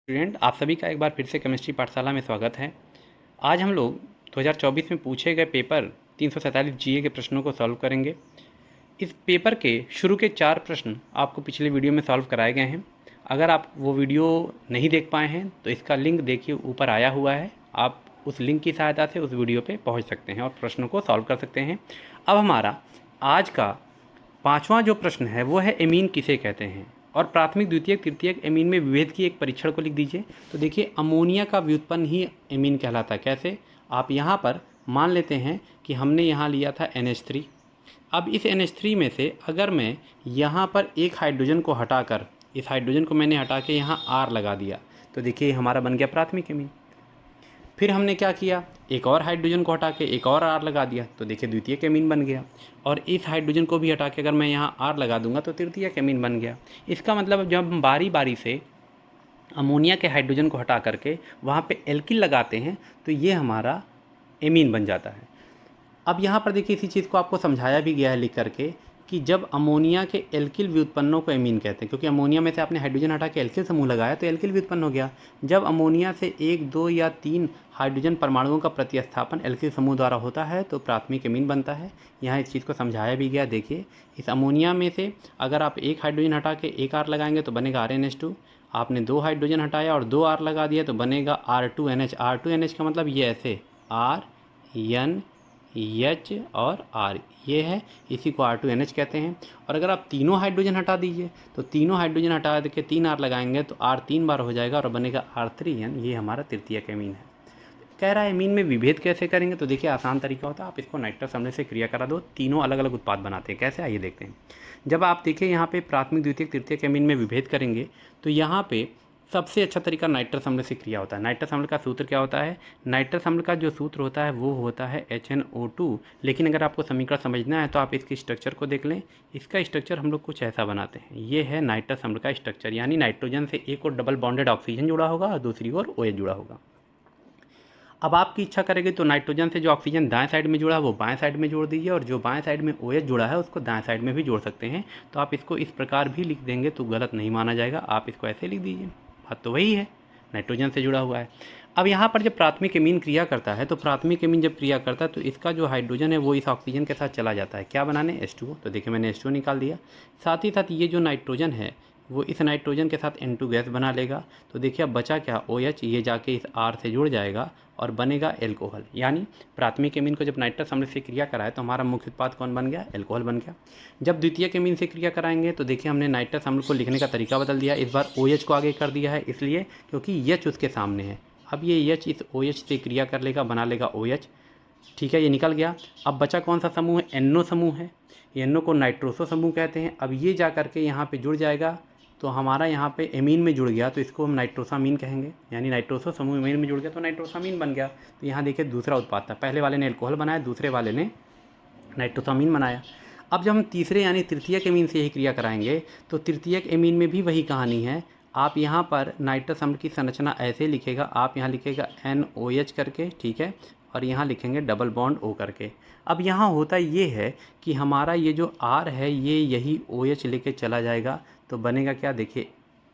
Student, आप सभी का एक बार फिर से केमिस्ट्री पाठशाला में स्वागत है। आज हम लोग 2024 में पूछे गए पेपर 347 जीए के प्रश्नों को सॉल्व करेंगे। इस पेपर के शुरू के 4 प्रश्न आपको पिछले वीडियो में सॉल्व कराए गए हैं। अगर आप वो वीडियो नहीं देख पाए हैं तो इसका लिंक देखिए ऊपर आया हुआ है। आप उस लिंक की सहायता से उस वीडियो पे पहुंच सकते हैं और प्रश्नों को सॉल्व कर सकते हैं। अब हमारा आज का 5वां जो प्रश्न है वो है एमीन किसे कहते हैं, और प्राथमिक द्वितीयक तृतीयक एमीन में विभेद की एक परीक्षण को लिख दीजिए। तो देखिए अमोनिया का व्युत्पन्न ही एमीन कहलाता है। कैसे? आप यहाँ पर मान लेते हैं कि हमने यहाँ लिया था NH3। अब इस NH3 में से अगर मैं यहाँ पर एक हाइड्रोजन को हटाकर, इस हाइड्रोजन को मैंने हटा के यहाँ R लगा दिया, तो देखिए हमारा बन गया प्राथमिक एमीन। फिर हमने क्या किया, एक और हाइड्रोजन को हटा के एक और R लगा दिया, तो देखिए द्वितीयक एमीन बन गया। और इस हाइड्रोजन को भी हटा के अगर मैं यहाँ R लगा दूंगा तो तृतीयक एमीन बन गया। इसका मतलब जब हम बारी बारी से अमोनिया के हाइड्रोजन को हटा करके वहाँ पे एल्किल लगाते हैं तो ये हमारा एमीन बन जाता है। अब यहाँ पर देखिए इसी चीज़ को आपको समझाया भी गया है लिख करके कि जब अमोनिया के एल्किल व्युत्पन्नों को एमीन कहते हैं, क्योंकि अमोनिया में से आपने हाइड्रोजन हटा के एल्किल समूह लगाया तो एल्किल व्युत्पन्न हो गया। जब अमोनिया से 1, 2 या 3 हाइड्रोजन परमाणुओं का प्रतिस्थापन एल्किल समूह द्वारा होता है तो प्राथमिक एमीन बनता है। यहाँ इस चीज़ को समझाया भी गया। देखिए इस अमोनिया में से अगर आप एक हाइड्रोजन हटा के एक R लगाएंगे तो बनेगा RnH2। आपने 2 हाइड्रोजन हटाया और 2 R लगा दिया तो बनेगा R2NH। R2NH का मतलब ये ऐसे RN H और R, ये है, इसी को R2NH कहते हैं। और अगर आप तीनों हाइड्रोजन हटा दीजिए तो तीनों हाइड्रोजन हटा के 3 R लगाएंगे तो R 3 बार हो जाएगा और बनेगा R3N। ये हमारा तृतीयक एमीन है। कह रहा है एमीन में विभेद कैसे करेंगे, तो देखिए आसान तरीका होता है, आप इसको नाइट्रस अम्ल से क्रिया करा दो, तीनों अलग अलग उत्पाद बनाते हैं। कैसे, आइए देखते हैं। जब आप देखिए यहाँ पे प्राथमिक द्वितीयक तृतीयक एमीन में विभेद करेंगे तो यहाँ पे सबसे अच्छा तरीका नाइट्रस अम्ल से क्रिया होता है। नाइट्रस अम्ल का सूत्र क्या होता है? नाइट्रस अम्ल का जो सूत्र होता है वो होता है HNO2। लेकिन अगर आपको समीकरण समझना है तो आप इसके स्ट्रक्चर को देख लें। इसका स्ट्रक्चर हम लोग कुछ ऐसा बनाते हैं। ये है नाइट्रस अम्ल का स्ट्रक्चर, यानी नाइट्रोजन से एक और डबल बॉन्डेड ऑक्सीजन जुड़ा होगा और दूसरी ओर OH जुड़ा होगा। अब आपकी इच्छा करेगी तो नाइट्रोजन से जो ऑक्सीजन दाएं साइड में जुड़ा है वो बाएं साइड में जोड़ दीजिए, और जो बाएं साइड में OH जुड़ा है उसको दाएं साइड में भी जोड़ सकते हैं। तो आप इसको इस प्रकार भी लिख देंगे तो गलत नहीं माना जाएगा। आप इसको ऐसे लिख दीजिए, बात तो वही है, नाइट्रोजन से जुड़ा हुआ है। अब यहाँ पर जब प्राथमिक एमीन क्रिया करता है तो प्राथमिक एमीन जब क्रिया करता है तो इसका जो हाइड्रोजन है वो इस ऑक्सीजन के साथ चला जाता है, क्या बनाने, H2O। तो देखिए मैंने H2O निकाल दिया। साथ ही साथ ये जो नाइट्रोजन है वो इस नाइट्रोजन के साथ N2 गैस बना लेगा। तो देखिए अब बचा क्या, OH, ये जाके इस R से जुड़ जाएगा और बनेगा एल्कोहल। यानी प्राथमिक एमीन को जब नाइट्रस अम्ल से क्रिया कराए तो हमारा मुख्य उत्पाद कौन बन गया, एल्कोहल बन गया। जब द्वितीयक एमीन से क्रिया कराएंगे तो देखिए हमने नाइट्रस अम्ल को लिखने का तरीका बदल दिया। इस बार OH को आगे कर दिया है, इसलिए क्योंकि H उसके सामने है। अब ये H इस OH से क्रिया कर लेगा, बना लेगा OH। ठीक है, ये निकल गया। अब बचा कौन सा समूह है, NO समूह है। NO को नाइट्रोसो समूह कहते हैं। अब ये जा करके यहाँ पे जुड़ जाएगा तो हमारा यहाँ पे एमीन में जुड़ गया तो इसको हम नाइट्रोसामीन कहेंगे। यानी नाइट्रोसो समूह एमीन में जुड़ गया तो नाइट्रोसामीन बन गया। तो यहाँ देखिए दूसरा उत्पाद था, पहले वाले ने एल्कोहल बनाया, दूसरे वाले ने नाइट्रोसामीन बनाया। अब जब हम तीसरे यानी तृतीयक एमीन से यही क्रिया कराएंगे तो तृतीयक एमीन में भी वही कहानी है। आप यहाँ पर नाइट्रस अम्ल की संरचना ऐसे लिखेगा, आप यहाँ लिखेगा NOH करके, ठीक है, और यहाँ लिखेंगे डबल बॉन्ड O करके। अब यहाँ होता ये है कि हमारा ये जो R है ये यही OH लेके चला जाएगा तो बनेगा क्या, देखिए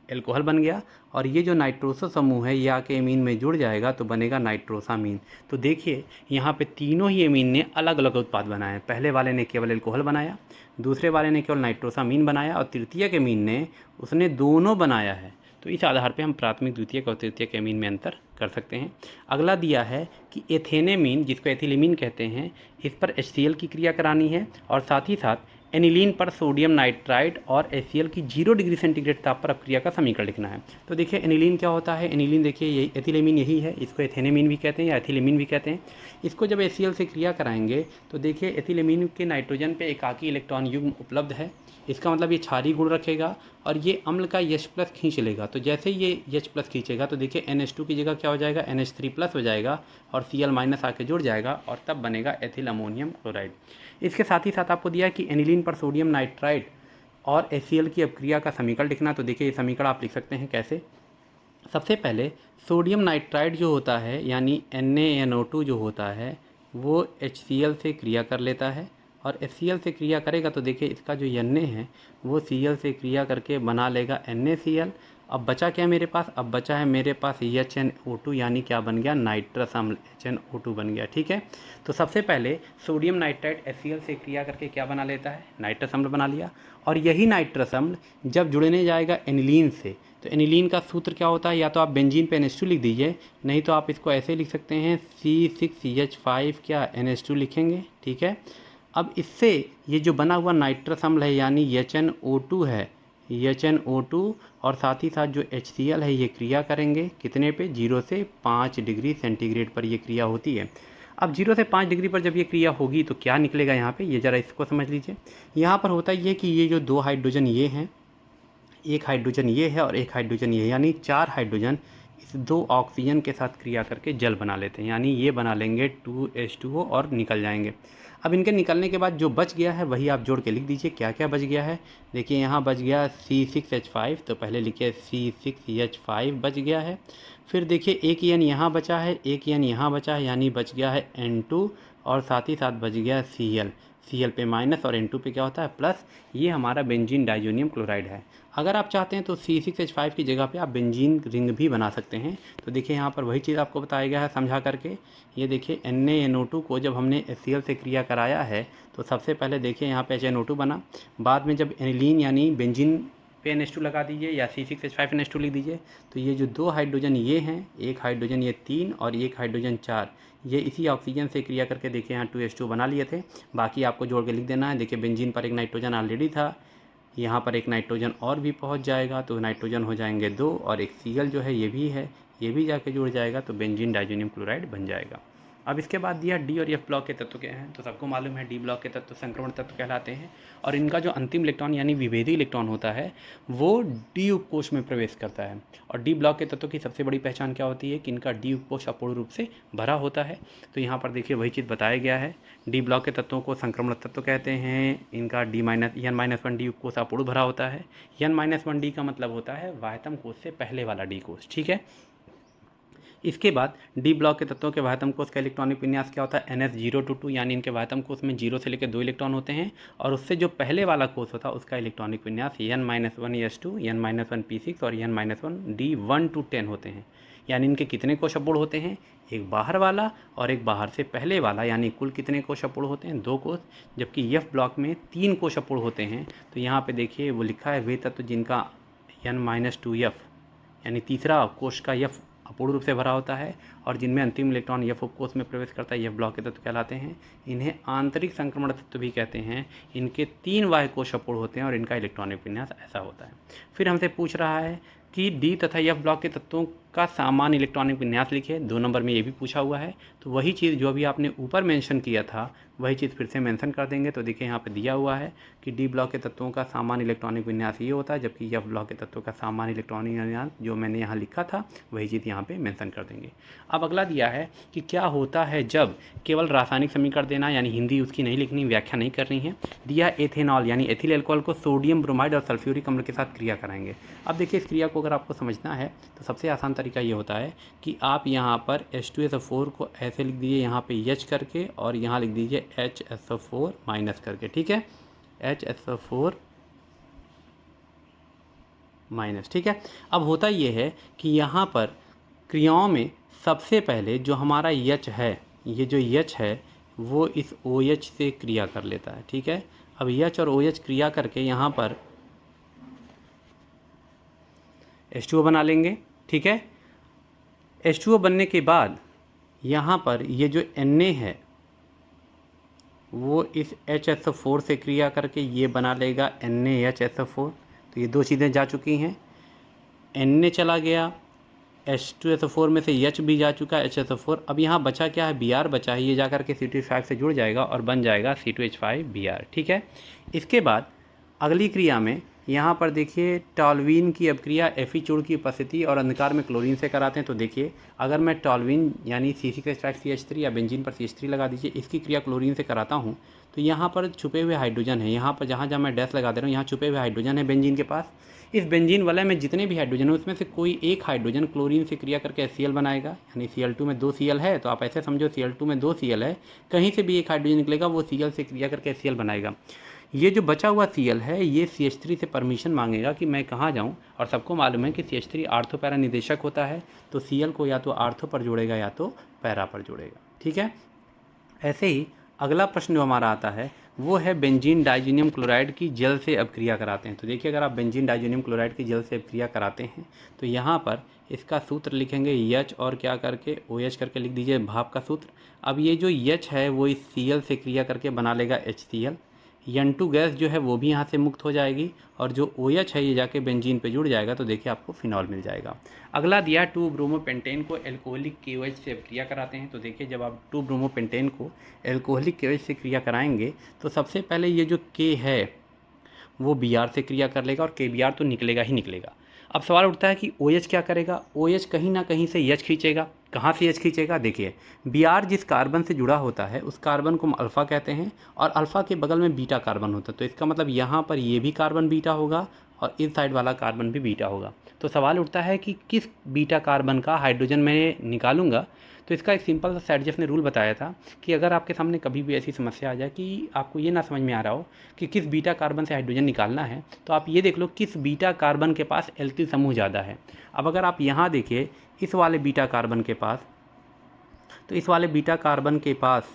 एल्कोहल बन गया। और ये जो नाइट्रोसो समूह है ये आके एमीन में जुड़ जाएगा तो बनेगा नाइट्रोसामीन। तो देखिए यहाँ पे तीनों ही एमीन ने अलग अलग उत्पाद बनाए। पहले वाले ने केवल एल्कोहल बनाया, दूसरे वाले ने केवल नाइट्रोसामीन बनाया, और तृतीयक एमीन ने उसने दोनों बनाया है। तो इस आधार पे हम प्राथमिक द्वितीयक और तृतीयक एमीन में अंतर कर सकते हैं। अगला दिया है कि एथेनेमीन, जिसको एथिलीमीन कहते हैं, इस पर HCl की क्रिया करानी है और साथ ही साथ एनिलीन पर सोडियम नाइट्राइड और HCl की 0 डिग्री सेंटीग्रेड ताप पर अपक्रिया का समीकरण लिखना है। तो देखिए एनिलीन क्या होता है, एनिलीन देखिए यही एथिलीमीन यही है, इसको एथेनेमीन भी कहते हैं या एथिलीमीन भी कहते हैं। इसको जब HCl से क्रिया कराएंगे तो देखिए एथिलीमीन के नाइट्रोजन पे एकाकी इलेक्ट्रॉन युग्म उपलब्ध है। इसका मतलब ये क्षारीय गुण रखेगा और ये अम्ल का H+ खींच लेगा। तो जैसे ये H+ खींचेगा तो देखिए NH2 की जगह क्या हो जाएगा, NH3+ हो जाएगा और Cl- आके जुड़ जाएगा और तब बनेगा एथिल अमोनियम क्लोराइड। इसके साथ ही साथ आपको दिया है कि एनिलीन पर सोडियम नाइट्राइड और HCl की अपक्रिया का समीकरण लिखना। तो देखिए ये समीकरण आप लिख सकते हैं कैसे। सबसे पहले सोडियम नाइट्राइड जो होता है यानी NaNO2 जो होता है वो HCl से क्रिया कर लेता है और HCl से क्रिया करेगा तो देखिए इसका जो Na है वो Cl से क्रिया करके बना लेगा NaCl अब बचा क्या है मेरे पास, अब बचा है मेरे पास HNO2 यानी क्या बन गया, नाइट्रस अम्ल HNO2 बन गया। ठीक है, तो सबसे पहले सोडियम नाइट्राइड HCl से क्रिया करके क्या बना लेता है, नाइट्रस अम्ल बना लिया। और यही नाइट्रस अम्ल जब जुड़ने जाएगा एनिलीन से, तो एनिलीन का सूत्र क्या होता है, या तो आप बेंजीन पे NH2 लिख दीजिए, नहीं तो आप इसको ऐसे लिख सकते हैं C6CH5 क्या NH2 लिखेंगे। ठीक है, अब इससे ये जो बना हुआ नाइट्रस अम्ल है यानी HNO2 है, HNO2 और साथ ही साथ जो HCl है ये क्रिया करेंगे कितने पे, 0 से 5 डिग्री सेंटीग्रेड पर ये क्रिया होती है। अब 0 से 5 डिग्री पर जब ये क्रिया होगी तो क्या निकलेगा यहाँ पे, ये ज़रा इसको समझ लीजिए। यहाँ पर होता ये कि ये जो 2 हाइड्रोजन ये हैं, एक हाइड्रोजन ये है और एक हाइड्रोजन ये है, यानी 4 हाइड्रोजन इस 2 ऑक्सीजन के साथ क्रिया करके जल बना लेते हैं, यानी ये बना लेंगे 2H2O और निकल जाएंगे। अब इनके निकलने के बाद जो बच गया है वही आप जोड़ के लिख दीजिए क्या क्या बच गया है। देखिए यहाँ बच गया C6H5, तो पहले लिखिए C6H5 बच गया है। फिर देखिए एक N यहाँ बचा है, एक N यहाँ बचा है, यानी बच गया है N2 और साथ ही साथ बच गया Cl पे माइनस और N2 पे क्या होता है प्लस, ये हमारा बेंजीन डाइजोनियम क्लोराइड है। अगर आप चाहते हैं तो C6H5 की जगह पे आप बेंजीन रिंग भी बना सकते हैं। तो देखिए यहाँ पर वही चीज़ आपको बताया गया है समझा करके। ये देखिए NaNO2 को जब हमने HCl से क्रिया कराया है तो सबसे पहले देखिए यहाँ पे HNO2 बना, बाद में जब एनिलीन यानी बेंजीन पे NH2 लगा दीजिए या C6H5 NH2 लिख दीजिए, तो ये जो 2 हाइड्रोजन ये हैं, एक हाइड्रोजन ये 3 और एक हाइड्रोजन 4, ये इसी ऑक्सीजन से क्रिया करके देखिए यहाँ 2H2 बना लिए थे। बाकी आपको जोड़ के लिख देना है। देखिए बेंजीन पर एक नाइट्रोजन ऑलरेडी था, यहाँ पर एक नाइट्रोजन और भी पहुँच जाएगा तो नाइट्रोजन हो जाएंगे 2 और एक Cl जो है ये भी है, ये भी जाके जुड़ जाएगा तो बेंजीन डाइजोनियम क्लोराइड बन जाएगा। अब इसके बाद दिया डी और एफ ब्लॉक के तत्व क्या हैं, तो सबको मालूम है डी ब्लॉक के तत्व संक्रमण तत्व कहलाते हैं और इनका जो अंतिम इलेक्ट्रॉन यानी विभेदी इलेक्ट्रॉन होता है वो डी उपकोष में प्रवेश करता है। और डी ब्लॉक के तत्वों की सबसे बड़ी पहचान क्या होती है कि इनका डी उपकोष अपूर्ण रूप से भरा होता है। तो यहाँ पर देखिए वही चीज़ बताया गया है, डी ब्लॉक के तत्वों को संक्रमण तत्व कहते हैं। इनका N-1 डी उपकोष अपूर्ण भरा होता है। N-1 डी का मतलब होता है वाह्यतम कोष से पहले वाला डी कोष। ठीक है, इसके बाद डी ब्लॉक के तत्वों के वाह्यतम कोष का इलेक्ट्रॉनिक विन्यास क्या होता है, NS022, यानी इनके वाह्यतम कोष में 0 से लेकर 2 इलेक्ट्रॉन होते हैं और उससे जो पहले वाला कोष होता है उसका इलेक्ट्रॉनिक विन्यास N-1s2, N-1p6 और N-1d1 to 10 होते हैं। यानी इनके कितने कोष अपूर्ण होते हैं, एक बाहर वाला और एक बाहर से पहले वाला, यानी कुल कितने कोष अपूर्ण होते हैं, 2 कोष। जबकि एफ ब्लॉक में 3 कोष अपूर्ण होते हैं। तो यहाँ पे देखिए वो लिखा है वे तत्व जिनका N-2f यानी तीसरा कोष का F अपूर्ण रूप से भरा होता है और जिनमें अंतिम इलेक्ट्रॉन एफ उपकोष में प्रवेश करता है, एफ ब्लॉक के तत्व कहलाते हैं। इन्हें आंतरिक संक्रमण तत्व भी कहते हैं। इनके 3 बाह्य कोष अपूर्ण होते हैं और इनका इलेक्ट्रॉनिक विन्यास ऐसा होता है। फिर हमसे पूछ रहा है कि डी तथा एफ ब्लॉक के तत्वों का सामान्य इलेक्ट्रॉनिक विन्यास लिखे। 2 नंबर में ये भी पूछा हुआ है, तो वही चीज़ जो अभी आपने ऊपर मेंशन किया था वही चीज़ फिर से मेंशन कर देंगे। तो देखिए यहाँ पे दिया हुआ है कि डी ब्लॉक के तत्वों का सामान्य इलेक्ट्रॉनिक विन्यास ये होता है, जबकि एफ ब्लॉक के तत्वों का सामान्य इलेक्ट्रॉनिक विन्यास जो मैंने यहाँ लिखा था वही चीज़ यहाँ पे मेंशन कर देंगे। अब अगला दिया है कि क्या होता है जब केवल रासायनिक समीकरण देना, यानी हिंदी उसकी नहीं लिखनी, व्याख्या नहीं करनी है। दिया एथेनॉल यानी एथिल अल्कोहल को सोडियम ब्रोमाइड और सल्फ्यूरिक अम्ल के साथ क्रिया कराएंगे। अब देखिए इस क्रिया को अगर आपको समझना है तो सबसे आसान तरीका ये होता है कि आप यहाँ पर H2SO4 को ऐसे लिख दीजिए यहाँ पे H करके और यहाँ लिख दीजिए HSO4 माइनस करके। ठीक है, HSO4 माइनस। ठीक है, अब होता ये है कि यहाँ पर क्रियाओं में सबसे पहले जो हमारा H है, ये जो H है वो इस OH से क्रिया कर लेता है। ठीक है, अब H और OH क्रिया करके यहाँ पर H2O बना लेंगे। ठीक है, H2O बनने के बाद यहाँ पर ये जो Na है वो इस HSO4 से क्रिया करके ये बना लेगा NaHSO4। तो ये 2 चीज़ें जा चुकी हैं, Na चला गया, H2SO4 में से H भी जा चुका है HSO4। अब यहाँ बचा क्या है, Br बचा है, ये जा कर के C2H5 से जुड़ जाएगा और बन जाएगा C2H5Br। ठीक है, इसके बाद अगली क्रिया में यहाँ पर देखिए टॉल्वीन की अपक्रिया Fe चूर्ण की उपस्थिति और अंधकार में क्लोरीन से कराते हैं। तो देखिए अगर मैं टॉल्वीन यानी C6H5CH3 या बेंजीन पर CH3 लगा दीजिए, इसकी क्रिया क्लोरीन से कराता हूँ तो यहाँ पर छुपे हुए हाइड्रोजन है, यहाँ पर जहाँ जहाँ मैं डैश लगा दे रहा हूँ यहाँ छुपे हुए हाइड्रोजन है बेंजीन के पास। इस बेंजीन वलय में जितने भी हाइड्रोजन है उसमें से कोई एक हाइड्रोजन क्लोरीन से क्रिया करके HCl बनाएगा, यानी Cl2 में 2 Cl है तो आप ऐसे समझो Cl2 में 2 Cl है, कहीं से भी एक हाइड्रोजन निकलेगा वो Cl से क्रिया करके HCl बनाएगा। ये जो बचा हुआ Cl है ये CH3 से परमिशन मांगेगा कि मैं कहाँ जाऊँ, और सबको मालूम है कि CH3 आर्थो पैरा निर्देशक होता है, तो Cl को या तो आर्थो पर जोड़ेगा या तो पैरा पर जोड़ेगा। ठीक है। ऐसे ही अगला प्रश्न जो हमारा आता है वो है बेंजीन डाइजीनियम क्लोराइड की जल से अपक्रिया कराते हैं। तो देखिए, अगर आप बेंजीन डाइजीनियम क्लोराइड की जल से अपक्रिया कराते हैं तो यहाँ पर इसका सूत्र लिखेंगे H और क्या करके OH करके लिख दीजिए भाप का सूत्र। अब ये जो H है वो इस Cl से क्रिया करके बना लेगा HCl, N2 गैस जो है वो भी यहाँ से मुक्त हो जाएगी, और जो OH है ये जाके बेंजीन पे जुड़ जाएगा, तो देखिए आपको फिनॉल मिल जाएगा। अगला दिया 2 ब्रोमोपेंटेन को एल्कोहलिक KOH से क्रिया कराते हैं। तो देखिए, जब आप 2 ब्रोमोपेंटेन को एल्कोहलिक KOH से क्रिया कराएंगे तो सबसे पहले ये जो K है वो Br से क्रिया कर लेगा, और KBr तो निकलेगा ही निकलेगा। अब सवाल उठता है कि OH क्या करेगा। OH कहीं ना कहीं से H खींचेगा। कहाँ से H खींचेगा, देखिए Br जिस कार्बन से जुड़ा होता है उस कार्बन को हम अल्फ़ा कहते हैं, और अल्फ़ा के बगल में बीटा कार्बन होता है, तो इसका मतलब यहाँ पर ये भी कार्बन बीटा होगा और इस साइड वाला कार्बन भी बीटा होगा। तो सवाल उठता है कि किस बीटा कार्बन का हाइड्रोजन मैं निकालूंगा। तो इसका एक सिंपल सा सैडजेफ ने रूल बताया था कि अगर आपके सामने कभी भी ऐसी समस्या आ जाए कि आपको ये ना समझ में आ रहा हो कि किस बीटा कार्बन से हाइड्रोजन निकालना है, तो आप ये देख लो किस बीटा कार्बन के पास एल्किल समूह ज़्यादा है। अब अगर आप यहाँ देखिए इस वाले बीटा कार्बन के पास, तो इस वाले बीटा कार्बन के पास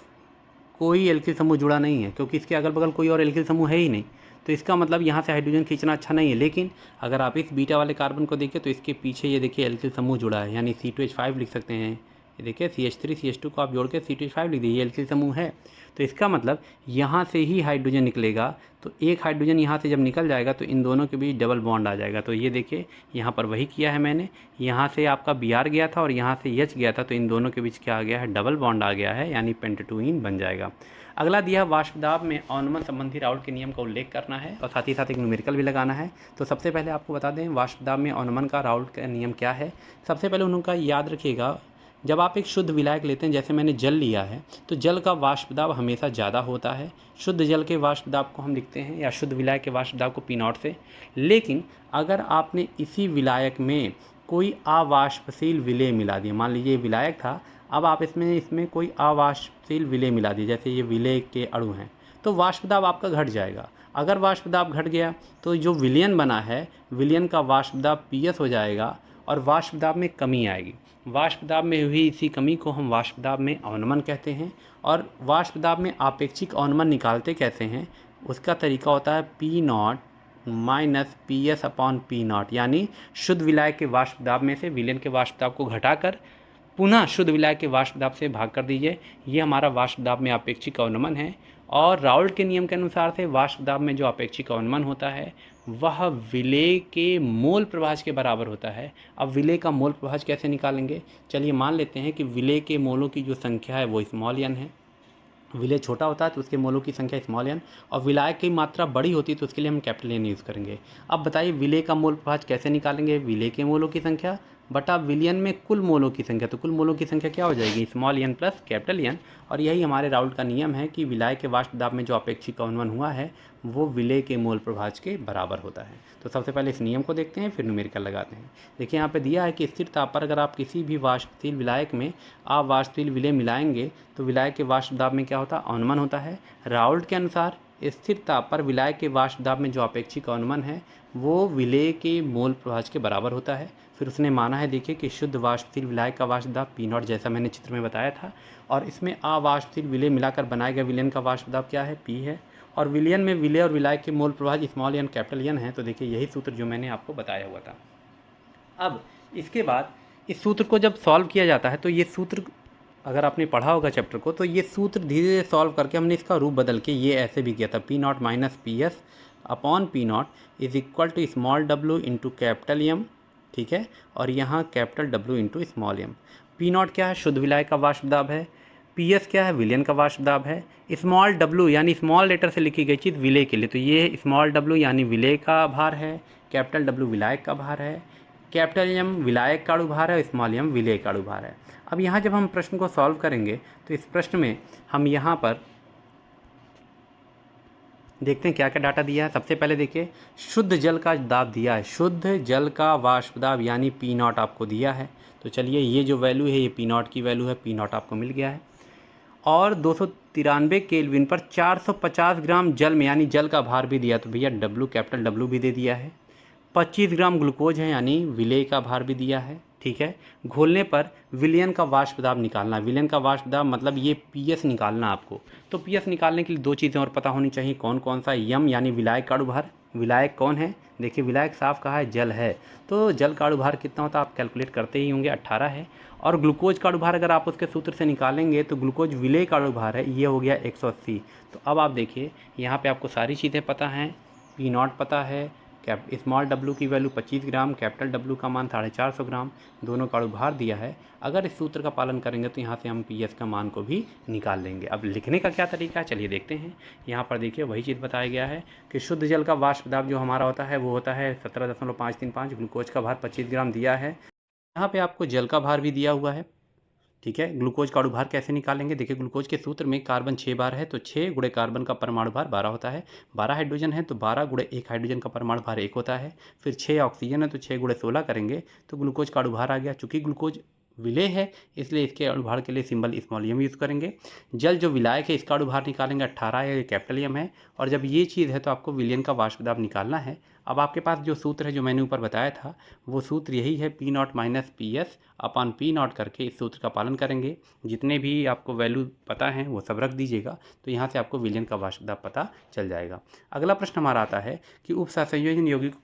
कोई एल्किल समूह जुड़ा नहीं है, क्योंकि इसके अगल बगल कोई और एल्किल समूह है ही नहीं। तो इसका मतलब यहाँ से हाइड्रोजन खींचना अच्छा नहीं है। लेकिन अगर आप इस बीटा वाले कार्बन को देखिए तो इसके पीछे ये देखिए एल्किल समूह जुड़ा है, यानी C2H5 लिख सकते हैं। ये देखिए CH3 CH2 को आप जोड़ के C2H5 लिख दीजिए, एल्किल समूह है। तो इसका मतलब यहाँ से ही हाइड्रोजन निकलेगा। तो एक हाइड्रोजन यहाँ से जब निकल जाएगा तो इन दोनों के बीच डबल बॉन्ड आ जाएगा। तो ये देखिए यहाँ पर वही किया है मैंने, यहाँ से आपका Br गया था और यहाँ से H गया था, तो इन दोनों के बीच क्या आ गया है, डबल बॉन्ड आ गया है, यानी पेंटाटोइन बन जाएगा। अगला दिया वाष्पदाब में अवनमन संबंधी राउल्ट के नियम का उल्लेख करना है और साथ ही साथ एक न्यूमेरिकल भी लगाना है। तो सबसे पहले आपको बता दें वाष्पदाब में अवनमन का राउल्ट का नियम क्या है। सबसे पहले उनका याद रखिएगा, जब आप एक शुद्ध विलायक लेते हैं, जैसे मैंने जल लिया है, तो जल का वाष्पदाब हमेशा ज़्यादा होता है। शुद्ध जल के वाष्पदाब को हम लिखते हैं, या शुद्ध विलायक के वाष्पदाब को P0 से। लेकिन अगर आपने इसी विलायक में कोई अवाष्पशील विलेय मिला दिया, मान लीजिए विलायक था, अब आप इसमें कोई अवाष्पशील विलेय मिला दिए, जैसे ये विलेय के अणु हैं, तो वाष्पदाब आपका घट जाएगा। अगर वाष्पदाब घट गया तो जो विलयन बना है, विलयन का वाष्पदाब PS हो जाएगा और वाष्पदाब में कमी आएगी। वाष्पदाब में हुई इसी कमी को हम वाष्पदाब में अवनमन कहते हैं। और वाष्पदाब में आपेक्षिक अवनमन निकालते कैसे हैं, उसका तरीका होता है P0 माइनस PS/P0, यानी शुद्ध विलायक के वाष्पदाब में से विलयन के वाष्पदाब को घटाकर पुनः शुद्ध विलायक के वाष्पदाब से भाग कर दीजिए। ये हमारा वाष्पदाब में आपेक्षिक अवनमन है। और राउल्ट के नियम के अनुसार से वाष्पदाब में जो आपेक्षिक अवनमन होता है वह विलेय के मोल प्रभाज के बराबर होता है। अब विलेय का मोल प्रभाज कैसे निकालेंगे, चलिए मान लेते हैं कि विलेय के मोलों की जो संख्या है वो स्मॉल n है। विलेय छोटा होता है तो उसके मोलों की संख्या स्मॉल n, और विलायक की मात्रा बड़ी होती है तो उसके लिए हम कैपिटल N यूज़ करेंगे। अब बताइए विलेय का मोल प्रभाज कैसे निकालेंगे, विलेय के मोलों की संख्या बटा विलयन में कुल मोलों की संख्या। तो कुल मोलों की संख्या क्या हो जाएगी, small n plus capital N। और यही हमारे राउल्ट का नियम है कि विलायक के वाष्पदाब में जो अपेक्षिक अवनमन हुआ है वो विलेय के मोल प्रभाज के बराबर होता है। तो सबसे पहले इस नियम को देखते हैं, फिर न्यूमेरिकल लगाते हैं। देखिए यहाँ पे दिया है कि स्थिर ताप पर अगर आप किसी भी वाष्पशील विलायक में अवाष्पशील विलेय मिलाएंगे तो विलायक के वाष्पदाब में क्या होता है, अवनमन होता है। राउल्ट के अनुसार स्थिर ताप पर विलायक के वाष्पदाब में जो अपेक्षिक अवनमन है वो विलेय के मोल प्रभाज के बराबर होता है। फिर उसने माना है, देखिए कि शुद्ध वाष्पशील विलायक का वाष्पदाब P0 जैसा मैंने चित्र में बताया था, और इसमें अवाष्पशील विलेय मिलाकर बनाए गए विलयन का वाष्पदाब क्या है, P है। और विलयन में विलेय और विलायक के मोल प्रभाज स्मॉल n कैपिटल N है। तो देखिए यही सूत्र जो मैंने आपको बताया हुआ था। अब इसके बाद इस सूत्र को जब सॉल्व किया जाता है तो ये सूत्र अगर आपने पढ़ा होगा चैप्टर को, तो ये सूत्र धीरे धीरे सॉल्व करके हमने इसका रूप बदल के ये ऐसे भी किया था, P0 minus PS/P0 is equal to small w into capital M, ठीक है, और यहाँ capital W into small m। P0 क्या है, शुद्ध विलायक का वाष्पदाब है। PS क्या है, विलयन का वाष्पदाब है। स्मॉल w यानी स्मॉल लेटर से लिखी गई चीज़ विलेय के लिए, तो ये स्मॉल w यानी विलेय का भार है, कैपिटल W विलायक का भार है, कैपिटल M विलायक का अणुभार है, स्मॉल m विलेय का अणुभार है। अब यहाँ जब हम प्रश्न को सॉल्व करेंगे तो इस प्रश्न में हम यहाँ पर देखते हैं क्या क्या डाटा दिया है। सबसे पहले देखिए शुद्ध जल का दाब दिया है, शुद्ध जल का वाष्पदाब यानी P0 आपको दिया है। तो चलिए ये जो वैल्यू है ये P0 की वैल्यू है, P0 आपको मिल गया है। और 293 केल्विन पर 450 ग्राम जल में, यानी जल का भार भी दिया, तो भैया डब्लू, कैपिटल डब्लू भी दे दिया है। 25 ग्राम ग्लूकोज है, यानी विलेय का भार भी दिया है। ठीक है, घोलने पर विलयन का वाष्प दाब निकालना। विलयन का वाष्प दाब मतलब ये पीएस निकालना आपको। तो पीएस निकालने के लिए दो चीज़ें और पता होनी चाहिए, कौन कौन सा। यम यानी विलायक का अणुभार। विलायक कौन है? देखिए विलायक साफ कहा है, जल है, तो जल का अणुभार कितना होता है आप कैलकुलेट करते ही होंगे, 18 है। और ग्लूकोज का अणुभार अगर आप उसके सूत्र से निकालेंगे तो ग्लूकोज विलेय का अणुभार है, ये हो गया 180। तो अब आप देखिए यहाँ पे आपको सारी चीज़ें पता हैं, पी नॉट पता है, स्मॉल डब्लू की वैल्यू 25 ग्राम, कैपिटल डब्लू का मान 450 ग्राम, दोनों का अणुभार दिया है। अगर इस सूत्र का पालन करेंगे तो यहाँ से हम पीएस का मान को भी निकाल लेंगे। अब लिखने का क्या तरीका है, चलिए देखते हैं। यहाँ पर देखिए वही चीज़ बताया गया है कि शुद्ध जल का वाष्प दाब जो हमारा होता है वो होता है 17.535, ग्लूकोज का भार 25 ग्राम दिया है। यहाँ पे आपको जल का भार भी दिया हुआ है। ठीक है, ग्लूकोज का अणुभार कैसे निकालेंगे? देखिए ग्लूकोज के सूत्र में कार्बन 6 बार है, तो 6 गुणे कार्बन का परमाणु भार 12 होता है। 12 हाइड्रोजन है तो 12 गुणे 1 हाइड्रोजन का परमाणु भार 1 होता है। फिर 6 ऑक्सीजन है तो 6 गुणे 16 करेंगे तो ग्लूकोज का अणुभार आ गया। चूंकि ग्लूकोज विलेय है इसलिए इसके अणुभार के लिए सिंबल स्मॉल एम यूज़ करेंगे। जल जो विलायक है इसका अणुभार निकालेंगे, 18 है, ये कैपिटल एम है। और जब ये चीज़ है तो आपको विलयन का वाष्प दाब निकालना है। अब आपके पास जो सूत्र है जो मैंने ऊपर बताया था वो सूत्र यही है, P not minus P S upon P not करके इस सूत्र का पालन करेंगे। जितने भी आपको वैल्यू पता है वो सब रख दीजिएगा, तो यहाँ से आपको विलयन का वाष्प दाब पता चल जाएगा। अगला प्रश्न हमारा आता है कि उप सहसंयोजन यौगिक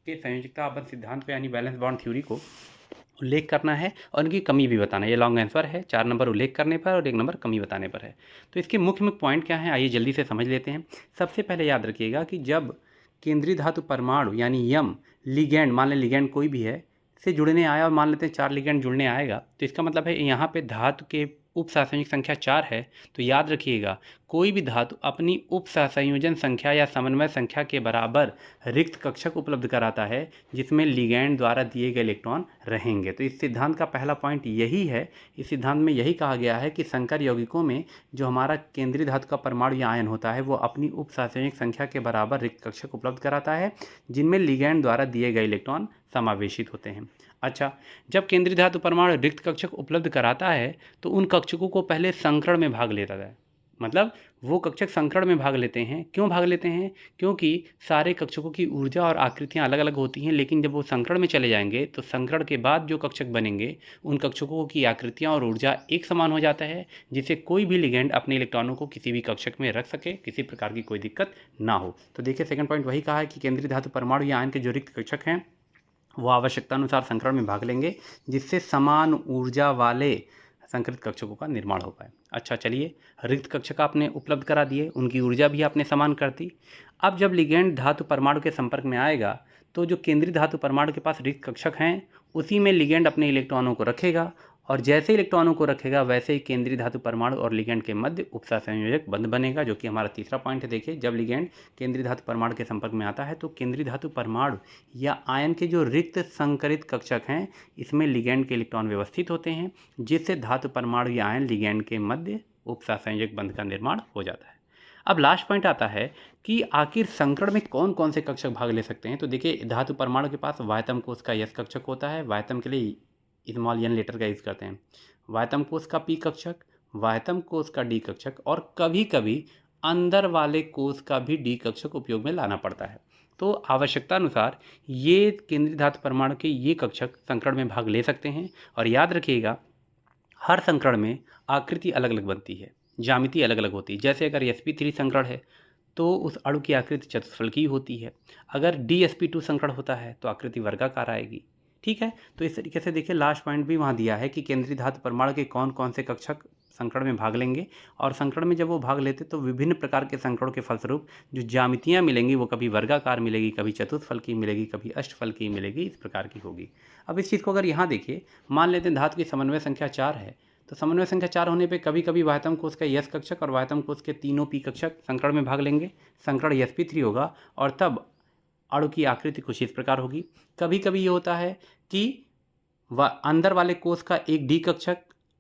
के संयोजकता आबंध सिद्धांत को यानी बैलेंस बॉन्ड थ्योरी को उल्लेख करना है और उनकी कमी भी बताना है। ये लॉन्ग आंसर है, 4 नंबर उल्लेख करने पर और 1 नंबर कमी बताने पर है। तो इसके मुख्य मुख्य पॉइंट क्या हैं, आइए जल्दी से समझ लेते हैं। सबसे पहले याद रखिएगा कि जब केंद्रीय धातु परमाणु यानी यम लिगैंड, मान लें लिगैंड कोई भी है, से जुड़ने आया और मान लेते हैं 4 लिगैंड जुड़ने आएगा, तो इसका मतलब है यहाँ पे धातु के उप सहसंयोजक संख्या 4 है। तो याद रखिएगा कोई भी धातु अपनी उप सहसंयोजन संख्या या समन्वय संख्या के बराबर रिक्त कक्षक उपलब्ध कराता है जिसमें लिगैंड द्वारा दिए गए इलेक्ट्रॉन रहेंगे। तो इस सिद्धांत का पहला पॉइंट यही है। इस सिद्धांत में यही कहा गया है कि संकर यौगिकों में जो हमारा केंद्रीय धातु का परमाणु या आयन होता है वो अपनी उप सहसंयोजक संख्या के बराबर रिक्त कक्षक उपलब्ध कराता है जिनमें लिगैंड द्वारा दिए गए इलेक्ट्रॉन समावेशित होते हैं। अच्छा, जब केंद्रीय धातु परमाणु रिक्त कक्षक उपलब्ध कराता है तो उन कक्षकों को पहले संकरण में भाग लेता है। मतलब वो कक्षक संकरण में भाग लेते हैं। क्यों भाग लेते हैं? क्योंकि सारे कक्षकों की ऊर्जा और आकृतियां अलग अलग होती हैं, लेकिन जब वो संकरण में चले जाएंगे तो संकरण के बाद जो कक्षक बनेंगे उन कक्षकों की आकृतियां और ऊर्जा एक समान हो जाता है, जिससे कोई भी लिगैंड अपने इलेक्ट्रॉनों को किसी भी कक्षक में रख सके, किसी प्रकार की कोई दिक्कत ना हो। तो देखिए सेकंड पॉइंट वही कहा है कि केंद्रीय धातु परमाणु या आयन के जो रिक्त कक्षक हैं वो आवश्यकता अनुसार संकरण में भाग लेंगे जिससे समान ऊर्जा वाले संकरित कक्षकों का निर्माण हो पाए। अच्छा चलिए, रिक्त कक्षक आपने उपलब्ध करा दिए, उनकी ऊर्जा भी आपने समान कर दी। अब जब लिगैंड धातु परमाणु के संपर्क में आएगा तो जो केंद्रीय धातु परमाणु के पास रिक्त कक्षक हैं उसी में लिगैंड अपने इलेक्ट्रॉनों को रखेगा और जैसे इलेक्ट्रॉनों को रखेगा वैसे ही केंद्रीय धातु परमाणु और लिगैंड के मध्य उपसहसंयोजक बंध बनेगा, जो कि हमारा तीसरा पॉइंट है। देखिए जब लिगैंड केंद्रीय धातु परमाणु के संपर्क में आता है तो केंद्रीय धातु परमाणु या आयन के जो रिक्त संकरित कक्षक हैं इसमें लिगैंड के इलेक्ट्रॉन व्यवस्थित होते हैं जिससे धातु परमाणु या आयन लिगैंड के मध्य उपसहसंयोजक बंध का निर्माण हो जाता है। अब लास्ट पॉइंट आता है कि आखिर संकरण में कौन कौन से कक्षक भाग ले सकते हैं। तो देखिए धातु परमाणु के पास वायतम कोष का यस कक्षक होता है, वायतम के लिए स्मॉल एन लेटर का यूज़ करते हैं। वायतम कोष का पी कक्षक, वायतम कोष का डी कक्षक और कभी कभी अंदर वाले कोष का भी डी कक्षक उपयोग में लाना पड़ता है। तो आवश्यकता अनुसार ये केंद्रीय धातु परमाणु के ये कक्षक संकरण में भाग ले सकते हैं। और याद रखिएगा हर संकरण में आकृति अलग अलग बनती है, ज्यामिति अलग अलग होती है। जैसे अगर sp3 संकरण है तो उस अणु की आकृति चतुष्फलकी होती है, अगर dsp2 संकरण होता है तो आकृति वर्गाकार आएगी। ठीक है, तो इस तरीके से देखिए लास्ट पॉइंट भी वहाँ दिया है कि केंद्रीय धातु परमाणु के कौन कौन से कक्षक संकरण में भाग लेंगे और संकरण में जब वो भाग लेते तो विभिन्न प्रकार के संकरणों के फलस्वरूप जो ज्यामितियाँ मिलेंगी वो कभी वर्गाकार मिलेगी, कभी चतुष्फलकी मिलेगी, कभी अष्टफलकी मिलेगी, इस प्रकार की होगी। अब इस चीज़ को अगर यहाँ देखिए, मान लेते हैं धातु की समन्वय संख्या 4 है तो समन्वय संख्या 4 होने पे कभी कभी वायतम कोष का यस कक्षक और वायतम कोष के तीनों पी कक्षक संकरण में भाग लेंगे। संकरण sp3 होगा और तब अणु की आकृति कुछ इस प्रकार होगी। कभी कभी ये होता है कि अंदर वाले कोष का एक डी कक्षक,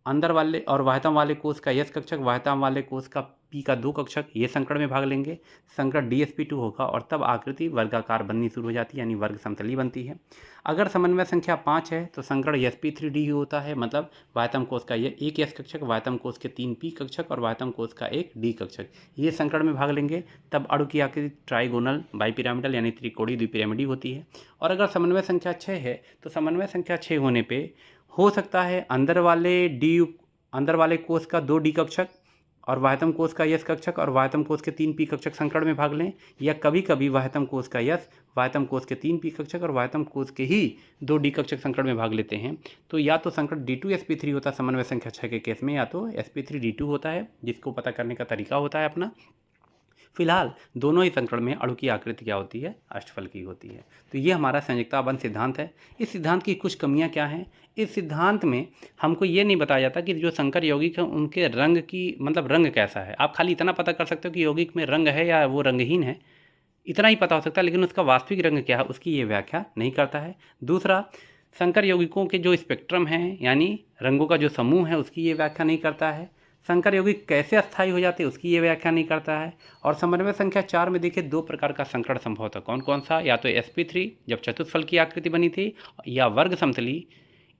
अंदर वाले और वायतम वाले कोष का यस कक्षक, वायतम वाले कोष का P का 2 कक्षक ये संकड़ में भाग लेंगे, संकड़ DsP2 होगा और तब आकृति वर्गाकार बननी शुरू हो जाती है, यानी वर्ग समतली बनती है। अगर समन्वय संख्या 5 है तो संकड़ sp3d होता है, मतलब वायतम कोष का ये एक s कक्षक, वायतम कोष के 3 p कक्षक और वायतम कोष का एक d कक्षक ये संकड़ में भाग लेंगे, तब अणु की आकृति ट्राइगोनल बाइपिरामिडल यानी त्रिकोणीय द्विपिरामिडी होती है। और अगर समन्वय संख्या 6 है तो समन्वय संख्या 6 होने पे हो सकता है अंदर वाले कोष का 2 d कक्षक और वाह्यतम कोष का यस कक्षक और वाह्यतम कोष के 3 p कक्षक संकड़ में भाग लें, या कभी कभी वाह्यतम कोष का यस, वाह्यतम कोष के 3 p कक्षक और वाह्यतम कोष के ही 2 d कक्षक संकड़ में भाग लेते हैं। तो या तो संकड़ D2sp3 होता है समन्वय संख्या 6 के केस में, या तो sp3d2 होता है, जिसको पता करने का तरीका होता है अपना। फिलहाल दोनों ही संकड़ में अणु की आकृति क्या होती है, अष्टफल की होती है। तो ये हमारा संयोजकता बंध सिद्धांत है। इस सिद्धांत की कुछ कमियां क्या हैं? इस सिद्धांत में हमको ये नहीं बताया जाता कि जो संकर यौगिक है उनके रंग की, मतलब रंग कैसा है। आप खाली इतना पता कर सकते हो कि यौगिक में रंग है या वो रंगहीन है, इतना ही पता हो सकता है, लेकिन उसका वास्तविक रंग क्या है उसकी ये व्याख्या नहीं करता है। दूसरा, संकर यौगिकों के जो स्पेक्ट्रम हैं यानी रंगों का जो समूह है उसकी ये व्याख्या नहीं करता है। संकर यौगिक कैसे अस्थायी हो जाते हैं उसकी ये व्याख्या नहीं करता है। और समन्वय संख्या 4 में देखिए 2 प्रकार का संकड़ संभव था। कौन कौन सा? या तो sp3 जब चतुष्फल की आकृति बनी थी, या वर्ग समतली।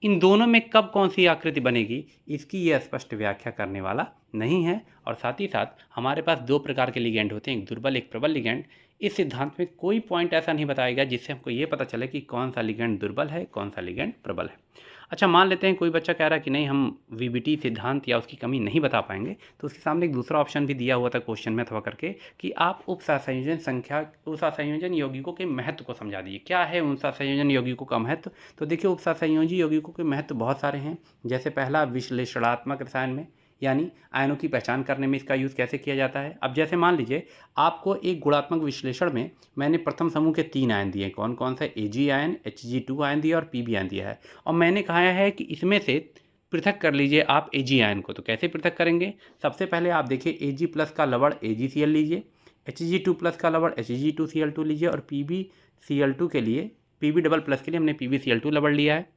इन दोनों में कब कौन सी आकृति बनेगी इसकी ये स्पष्ट व्याख्या करने वाला नहीं है। और साथ ही साथ हमारे पास 2 प्रकार के लिगेंड होते हैं, एक दुर्बल एक प्रबल लिगेंड। इस सिद्धांत में कोई पॉइंट ऐसा नहीं बताया गया जिससे हमको ये पता चले कि कौन सा लिगेंड दुर्बल है, कौन सा लिगेंड प्रबल है। अच्छा, मान लेते हैं कोई बच्चा कह रहा है कि नहीं हम VBT सिद्धांत या उसकी कमी नहीं बता पाएंगे, तो उसके सामने एक दूसरा ऑप्शन भी दिया हुआ था क्वेश्चन में अथवा करके कि आप उप सहसंयोजन यौगिकों के महत्व को समझा दीजिए। क्या है उप सहसंयोजन यौगिकों का महत्व? तो देखिए उप सहसंयोजी यौगिकों के महत्व बहुत सारे हैं। जैसे पहला, विश्लेषणात्मक रसायन में, यानी आयनों की पहचान करने में इसका यूज़ कैसे किया जाता है। अब जैसे मान लीजिए आपको एक गुणात्मक विश्लेषण में मैंने प्रथम समूह के 3 आयन दिए, कौन कौन से? Ag आयन, Hg2 आयन दिया और Pb आयन दिया है, और मैंने कहा है कि इसमें से पृथक कर लीजिए आप Ag आयन को। तो कैसे पृथक करेंगे? सबसे पहले आप देखिए Ag प्लस का लवण AgCl लीजिए, Hg2 प्लस का लवण Hg2Cl2 लीजिए, और PbCl2 के लिए, Pb डबल प्लस के लिए हमने PbCl2 लवण लिया है।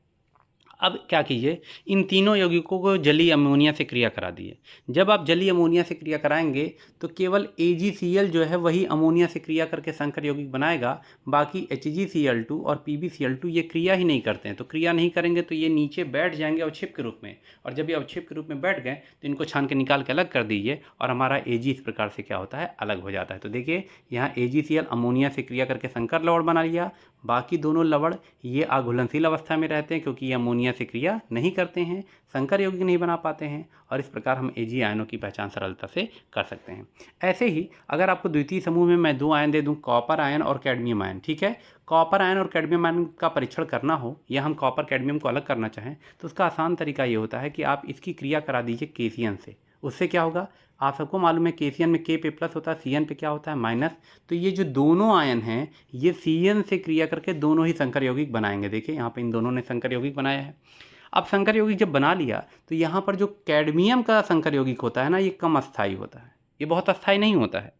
अब क्या कीजिए, इन तीनों यौगिकों को जलीय अमोनिया से क्रिया करा दिए। जब आप जलीय अमोनिया से क्रिया कराएंगे तो केवल AgCl जो है वही अमोनिया से क्रिया करके संकर यौगिक बनाएगा, बाकी HgCl2 और PbCl2 ये क्रिया ही नहीं करते हैं। तो क्रिया नहीं करेंगे तो ये नीचे बैठ जाएंगे अवक्षेप के रूप में, और जब ये अवक्षेप के रूप में बैठ गए तो इनको छान के निकाल के अलग कर दीजिए, और हमारा Ag इस प्रकार से क्या होता है, अलग हो जाता है। तो देखिए यहाँ AgCl अमोनिया से क्रिया करके संकर लवण बना लिया, बाकी दोनों लवण ये अघुलनशील अवस्था में रहते हैं क्योंकि ये अमोनिया से क्रिया नहीं करते हैं, संकर यौगिक नहीं बना पाते हैं, और इस प्रकार हम Ag आयनों की पहचान सरलता से कर सकते हैं। ऐसे ही अगर आपको द्वितीय समूह में मैं 2 आयन दे दूं, कॉपर आयन और कैडमियम आयन, ठीक है, कॉपर आयन और कैडमियम आयन का परीक्षण करना हो या हम कॉपर कैडमियम को अलग करना चाहें तो उसका आसान तरीका ये होता है कि आप इसकी क्रिया करा दीजिए केसीएन से। उससे क्या होगा, आप सबको मालूम है केसीएन में K पे प्लस होता है, Cn पे क्या होता है, माइनस। तो ये जो दोनों आयन हैं ये Cn से क्रिया करके दोनों ही संकर यौगिक बनाएंगे। देखिए यहाँ पे इन दोनों ने संकर यौगिक बनाया है। अब संकर यौगिक जब बना लिया तो यहाँ पर जो कैडमियम का संकर यौगिक होता है ना, ये कम अस्थायी होता है, ये बहुत अस्थायी नहीं होता है।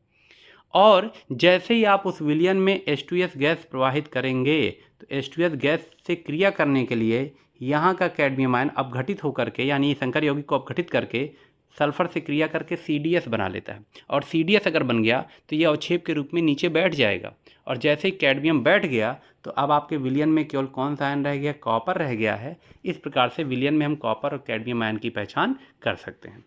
और जैसे ही आप उस विलयन में H2S गैस प्रवाहित करेंगे तो H2S गैस से क्रिया करने के लिए यहाँ का कैडमियम आयन अपघटित होकर के, यानी संकर यौगिक को अपघटित करके सल्फर से क्रिया करके CDS बना लेता है, और CDS अगर बन गया तो ये अवक्षेप के रूप में नीचे बैठ जाएगा, और जैसे ही कैडमियम बैठ गया तो अब आपके विलयन में केवल कौन सा आयन रह गया, कॉपर रह गया है। इस प्रकार से विलयन में हम कॉपर और कैडमियम आयन की पहचान कर सकते हैं,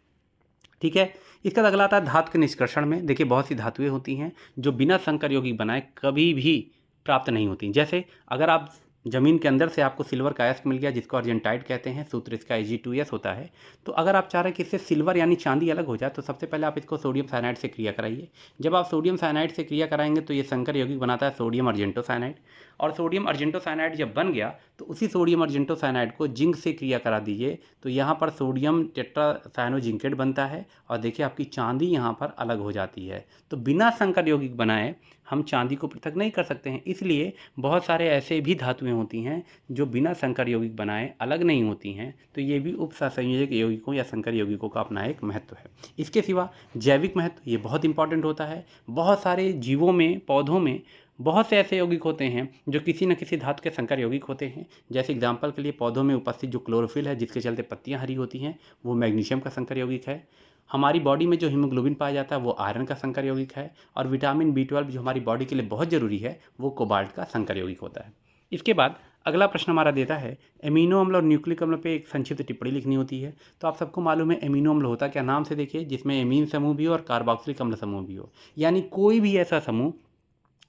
ठीक है। इसका अगला आता है धातु के निष्कर्षण में। देखिए बहुत सी धातुएं होती हैं जो बिना संकर यौगिक बनाए कभी भी प्राप्त नहीं होती। जैसे अगर आप ज़मीन के अंदर से आपको सिल्वर का अयस्क मिल गया जिसको अर्जेंटाइट कहते हैं, सूत्र इसका Ag2S होता है, तो अगर आप चाह रहे हैं कि इससे सिल्वर यानी चांदी अलग हो जाए तो सबसे पहले आप इसको सोडियम साइनाइड से क्रिया कराइए। जब आप सोडियम साइनाइड से क्रिया कराएंगे तो ये संकर यौगिक बनाता है सोडियम अर्जेंटो साइनाइड, और सोडियम अर्जेंटो साइनाइड जब बन गया तो उसी सोडियम अर्जेंटो साइनाइड को जिंक से क्रिया करा दीजिए तो यहाँ पर सोडियम टेट्रासाइनोजिंकेट बनता है, और देखिए आपकी चांदी यहाँ पर अलग हो जाती है। तो बिना संकर यौगिक बनाए हम चांदी को पृथक नहीं कर सकते हैं, इसलिए बहुत सारे ऐसे भी धातुएं होती हैं जो बिना संकर यौगिक बनाए अलग नहीं होती हैं। तो ये भी उप सहसंयोजक यौगिकों या संकर यौगिकों का अपना एक महत्व है। इसके सिवा जैविक महत्व ये बहुत इंपॉर्टेंट होता है। बहुत सारे जीवों में, पौधों में बहुत से ऐसे यौगिक होते हैं जो किसी न किसी धातु के संकर यौगिक होते हैं। जैसे एग्जाम्पल के लिए पौधों में उपस्थित जो क्लोरोफिल है, जिसके चलते पत्तियां हरी होती हैं, वो मैग्नीशियम का संकर यौगिक है। हमारी बॉडी में जो हीमोग्लोबिन पाया जाता है वो आयरन का संकर यौगिक है। और विटामिन B12 जो हमारी बॉडी के लिए बहुत ज़रूरी है वो कोबाल्ट का संकर यौगिक होता है। इसके बाद अगला प्रश्न हमारा देता है एमिनो अम्ल और न्यूक्लिक अम्ल पे एक संक्षिप्त टिप्पणी लिखनी होती है। तो आप सबको मालूम है एमिनो अम्ल होता क्या, नाम से देखिए, जिसमें एमीन समूह भी हो और कार्बोक्सिलिक अम्ल समूह भी हो, यानी कोई भी ऐसा समूह